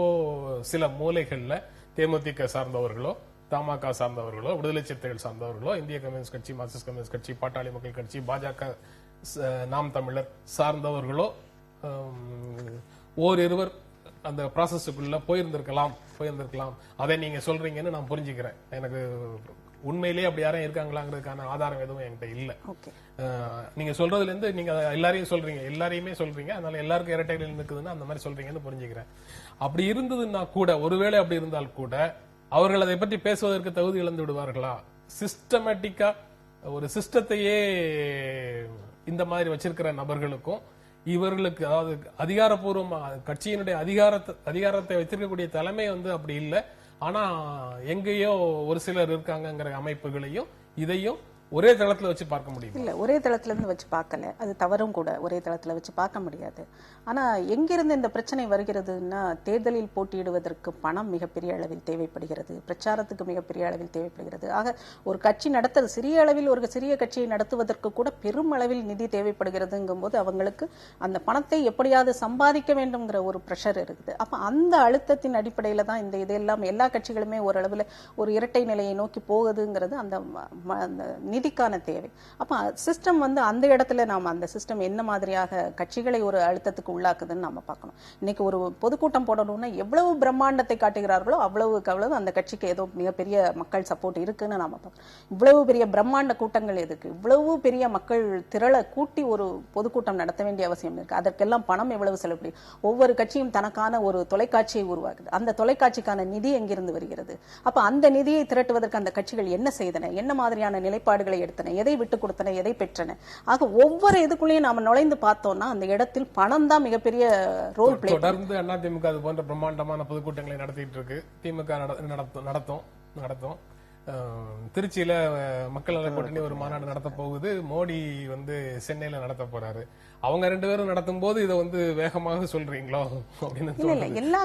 சில மூலைகள்ல தேமுதிக சார்ந்தவர்களோ, தமாக சார்ந்தவர்களோ, விடுதலை சிறுத்தைகள் சார்ந்தவர்களோ, இந்திய கம்யூனிஸ்ட் கட்சி, மார்க்சிஸ்ட் கம்யூனிஸ்ட் கட்சி, பாட்டாளி மக்கள் கட்சி, பாஜக, நாம் தமிழர் சார்ந்தவர்களோ ஓரிருவர் அந்த ப்ராசஸுக்குள்ள போயிருந்திருக்கலாம். அதை நீங்க சொல்றீங்கன்னு நான் புரிஞ்சுக்கிறேன். எனக்கு உண்மையிலேயே அப்படி யாரும் இருக்காங்களாங்கிறதுக்கான ஆதாரம் எதுவும் என்கிட்ட இல்ல. நீங்க சொல்றதுல இருந்து நீங்க எல்லாரையுமே சொல்றீங்க. அதனால எல்லாருக்கும் இரட்டைகள் இருக்குதுன்னு அந்த மாதிரி சொல்றீங்கன்னு புரிஞ்சுக்கிறேன். அப்படி இருந்ததுன்னா கூட, ஒருவேளை அப்படி இருந்தால் கூட, அவர்கள் அதை பற்றி பேசுவதற்கு தகுதி இழந்து விடுவார்களா? சிஸ்டமேட்டிக்கா ஒரு சிஸ்டத்தையே இந்த மாதிரி வச்சிருக்கிற நபர்களுக்கும் இவர்களுக்கு, அதாவது அதிகாரப்பூர்வமா கட்சியினுடைய அதிகாரத்தை வச்சிருக்கக்கூடிய தலைமை அப்படி இல்லை. ஆனா எங்கேயோ ஒரு சிலர் இருக்காங்கிற அமைப்புகளையும் இதையும் ஒரே தளத்துல வச்சு பார்க்க முடியும். இல்ல, ஒரே தளத்துல இருந்து வச்சு பார்க்கல, அது தவறும் கூட. ஒரே தளத்துல வச்சு பார்க்க முடியாது. ஆனா எங்கிருந்து இந்த பிரச்சனை வருகிறதுன்னா, தேர்தலில் போட்டியிடுவதற்கு பணம் மிகப்பெரிய அளவில் தேவைப்படுகிறது, பிரச்சாரத்துக்கு மிகப்பெரிய அளவில் தேவைப்படுகிறது. ஆக ஒரு கட்சி நடத்துறது, சிறிய அளவில் ஒரு சிறிய கட்சியை நடத்துவதற்கு கூட பெரும் அளவில் நிதி தேவைப்படுகிறதுங்கும் போது அவங்களுக்கு அந்த பணத்தை எப்படியாவது சம்பாதிக்க வேண்டும்ங்கிற ஒரு பிரஷர் இருக்குது. அப்ப அந்த அழுத்தத்தின் அடிப்படையில தான் இந்த இதெல்லாம் எல்லா கட்சிகளுமே ஓரளவுல ஒரு இரட்டை நிலையை நோக்கி போகுதுங்கிறது அந்த நிதிக்கான தேவை. அப்ப சிஸ்டம் அந்த இடத்துல நாம அந்த சிஸ்டம் என்ன மாதிரியாக கட்சிகளை ஒரு அழுத்தத்துக்கு உள்ளாக்குதுன்னு நாம பார்க்கணும். இன்னைக்கு ஒரு பொதுக்கூட்டம் போடணும்னா எவ்வளவு பிரம்மாண்டத்தை காட்டுகிறார்களோ அவ்வளவுக்கு அவ்வளவு அந்த கட்சிக்கு ஏதோ மிகப்பெரிய மக்கள் சப்போர்ட் இருக்குன்னு நாம பார்க்கணும். இவ்வளவு பெரிய பிரம்மாண்ட கூட்டங்கள் எதுக்கு? இவ்வளவு பெரிய மக்கள் திரள கூட்டி ஒரு பொதுக்கூட்டம் நடத்த வேண்டிய அவசியம் இருக்கு. அதற்கெல்லாம் பணம் எவ்வளவு செலவு? ஒவ்வொரு கட்சியும் தனக்கான ஒரு தொலைக்காட்சியை உருவாக்குது. அந்த தொலைக்காட்சிக்கான நிதி எங்கிருந்து வருகிறது? அப்ப அந்த நிதியை திரட்டுவதற்கு அந்த கட்சிகள் என்ன செய்தன, என்ன மாதிரியான நிலைப்பாடுகளை எடுத்தன, எதை விட்டு கொடுத்தன, எதை பெற்றன? ஆக ஒவ்வொரு இதுக்குள்ளேயும் நாம நுழைந்து பார்த்தோம்னா அந்த இடத்தில் பணம் தான் மிகப்பெரிய ரோல் பிளே. தொடர்ந்து அதிமுக அது போன்ற பிரம்மாண்டமான பொதுக்கூட்டங்களை நடத்திட்டு இருக்கு. திமுக நடத்தும். திருச்சியில மக்கள் நல கூட்டணி ஒரு மாநாடு நடத்த போகுது. மோடி சென்னையில நடத்த போறாரு. அவங்க ரெண்டு பேரும் நடத்தும் போது இதை வேகமாக சொல்றீங்களோ அப்படின்னு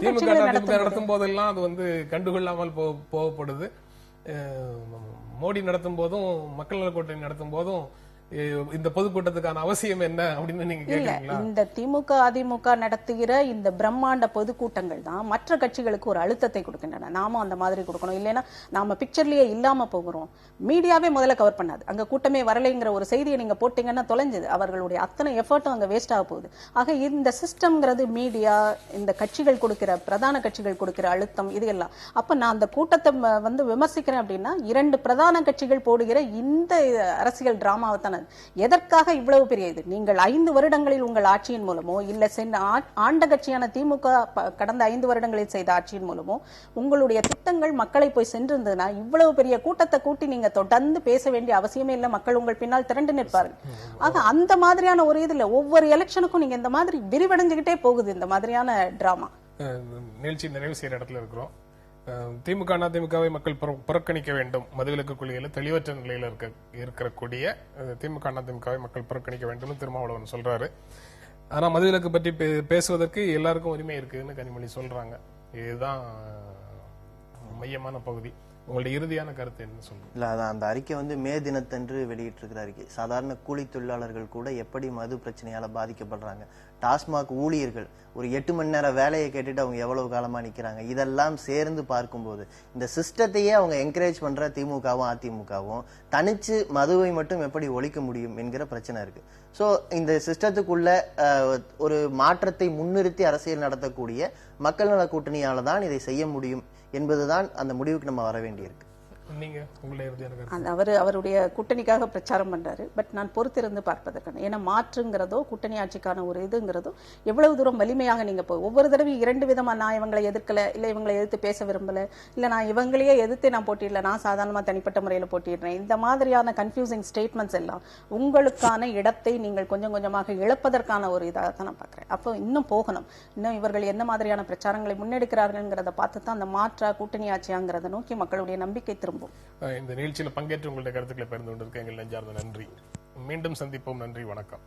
திமுக நடத்தும் போதெல்லாம் அது கண்டுகொள்ளாமல் போகப்படுது. மோடி நடத்தும் போதும் மக்கள் நல கூட்டணி நடத்தும் போதும் இந்த பொதுக்கூட்டத்துக்கான அவசியம் என்ன அப்படின்னு நீங்க கேக்குறீங்களா? இந்த திமுக அதிமுக நடத்துகிற இந்த பிரம்மாண்ட பொதுக்கூட்டங்கள் தான் மற்ற கட்சிகளுக்கு ஒரு அழுத்தத்தை கொடுக்கின்றன. நாம அந்த மாதிரி கொடுக்கணும், இல்லைன்னா நாம பிக்சர்லயே இல்லாம போகிறோம். மீடியாவே முதல்ல கவர் பண்ணாது. அங்க கூட்டமே வரலைங்கிற ஒரு செய்தியை நீங்க போட்டீங்கன்னா தொலைஞ்சது. அவர்களுடைய அத்தனை எஃபர்ட்டும் அங்க வேஸ்ட் ஆக போகுது. ஆக இந்த சிஸ்டம்ங்கிறது மீடியா, இந்த கட்சிகள் கொடுக்கிற, பிரதான கட்சிகள் கொடுக்கிற அழுத்தம், இது எல்லாம். அப்ப நான் அந்த கூட்டத்தை விமர்சிக்கிறேன் அப்படின்னா, இரண்டு பிரதான கட்சிகள் போடுகிற இந்த அரசியல் டிராமாவை தானே. எதற்காக இவ்வளவு பெரிய இது? நீங்கள் 5 வருடங்களில் உங்கள் ஆட்சியின் மூலமோ இல்ல ஆண்ட கட்சியான திமுக கடந்த 5 வருடங்களில் செய்த ஆட்சியின் மூலமோ உங்களுடைய திட்டங்கள் மக்களை போய் சென்றிருந்ததுன்னா இவ்வளவு பெரிய கூட்டத்தை கூட்டி நீங்க தொடர்ந்து பேச வேண்டிய அவசியமே இல்லை. மக்கள் உங்கள் பின்னால் திரண்டு நிற்பார்கள். ஆக அந்த மாதிரியான ஒரு இதுல ஒவ்வொரு எலெக்ஷனுக்கும் நீங்க இந்த மாதிரி விரிவடைஞ்சுகிட்டே போகுது இந்த மாதிரியான டிராமா. நிகழ்ச்சி நிறைவு செய்யற இடத்துல இருக்கிறோம். திமுக அதிமுகவை மக்கள் புறக்கணிக்க வேண்டும், மதுவிலக்கு கொள்கையில தெளிவற்ற நிலையில இருக்கக்கூடிய திமுக அதிமுகவை மக்கள் புறக்கணிக்க வேண்டும் திருமாவளவன் சொல்றாரு. ஆனா மதுவிலக்கு பற்றி பேசுவதற்கு எல்லாருக்கும் உரிமை இருக்குன்னு கனிமொழி சொல்றாங்க. இதுதான் மையமான பகுதி. உங்களுடைய இறுதியான கருத்து என்ன சொல்லுங்க? இல்ல அதான் அந்த அறிக்கை வந்து மே தினத்தன்று வெளியிட்டிருக்கிற அறிக்கை. சாதாரண கூலி தொழிலாளர்கள் கூட எப்படி மது பிரச்சனையால பாதிக்கப்படுறாங்க, டாஸ்மாக் ஊழியர்கள் ஒரு 8 மணி நேரம் வேலையை கேட்டுட்டு அவங்க எவ்வளவு காலமா நிக்கிறாங்க, இதெல்லாம் சேர்ந்து பார்க்கும்போது இந்த சிஸ்டத்தையே அவங்க என்கரேஜ் பண்ற திமுகவும் அதிமுகவும் தனிச்சு மதுவை மட்டும் எப்படி ஒழிக்க முடியும் என்கிற பிரச்சனை இருக்கு. சோ இந்த சிஸ்டத்துக்குள்ள ஒரு மாற்றத்தை முன்னிறுத்தி அரசியல் நடத்தக்கூடிய மக்கள் நல கூட்டணியால தான் இதை செய்ய முடியும் என்பதுதான் அந்த முடிவுக்கு நம்ம வர வேண்டியிருக்கு. நீங்க உங்களுடைய இறுதியான கருத்து? அவருடைய கூட்டணிக்காக பிரச்சாரம் பண்றாரு. பட் நான் பொறுத்திருந்து பார்ப்பதற்கான, ஏன்னா மாற்றுங்கிறதோ கூட்டணி ஆட்சிக்கான ஒரு இதுங்கிறதோ எவ்வளவு தூரம் வலிமையாக நீங்க ஒவ்வொரு தடவையும் 2 விதமா, நான் இவங்களை எதிர்க்கல, இல்ல இவங்களை எதிர்த்து பேச விரும்பல, இல்ல நான் இவங்களையே எதிர்த்து நான் போட்டியிடல, நான் சாதாரணமா தனிப்பட்ட முறையில் போட்டியிடுறேன், இந்த மாதிரியான கன்ஃபியூசிங் ஸ்டேட்மெண்ட்ஸ் எல்லாம் உங்களுக்கான இடத்தை நீங்கள் கொஞ்சம் கொஞ்சமாக இழப்பதற்கான ஒரு இதாக தான் நான் பாக்குறேன். அப்போ இன்னும் போகணும். இன்னும் இவர்கள் என்ன மாதிரியான பிரச்சாரங்களை முன்னெடுக்கிறார்கள்ங்கிறத பார்த்து தான் அந்த மாற்றா கூட்டணி ஆட்சியாங்கிறத நோக்கி மக்களுடைய நம்பிக்கை திரும்பும். இந்த நிகழ்ச்சியில் பங்கேற்று உங்களுடைய கருத்துக்களை பகிர்ந்து கொண்டிருக்க எங்கள் நெஞ்சார்ந்த நன்றி. மீண்டும் சந்திப்போம். நன்றி, வணக்கம்.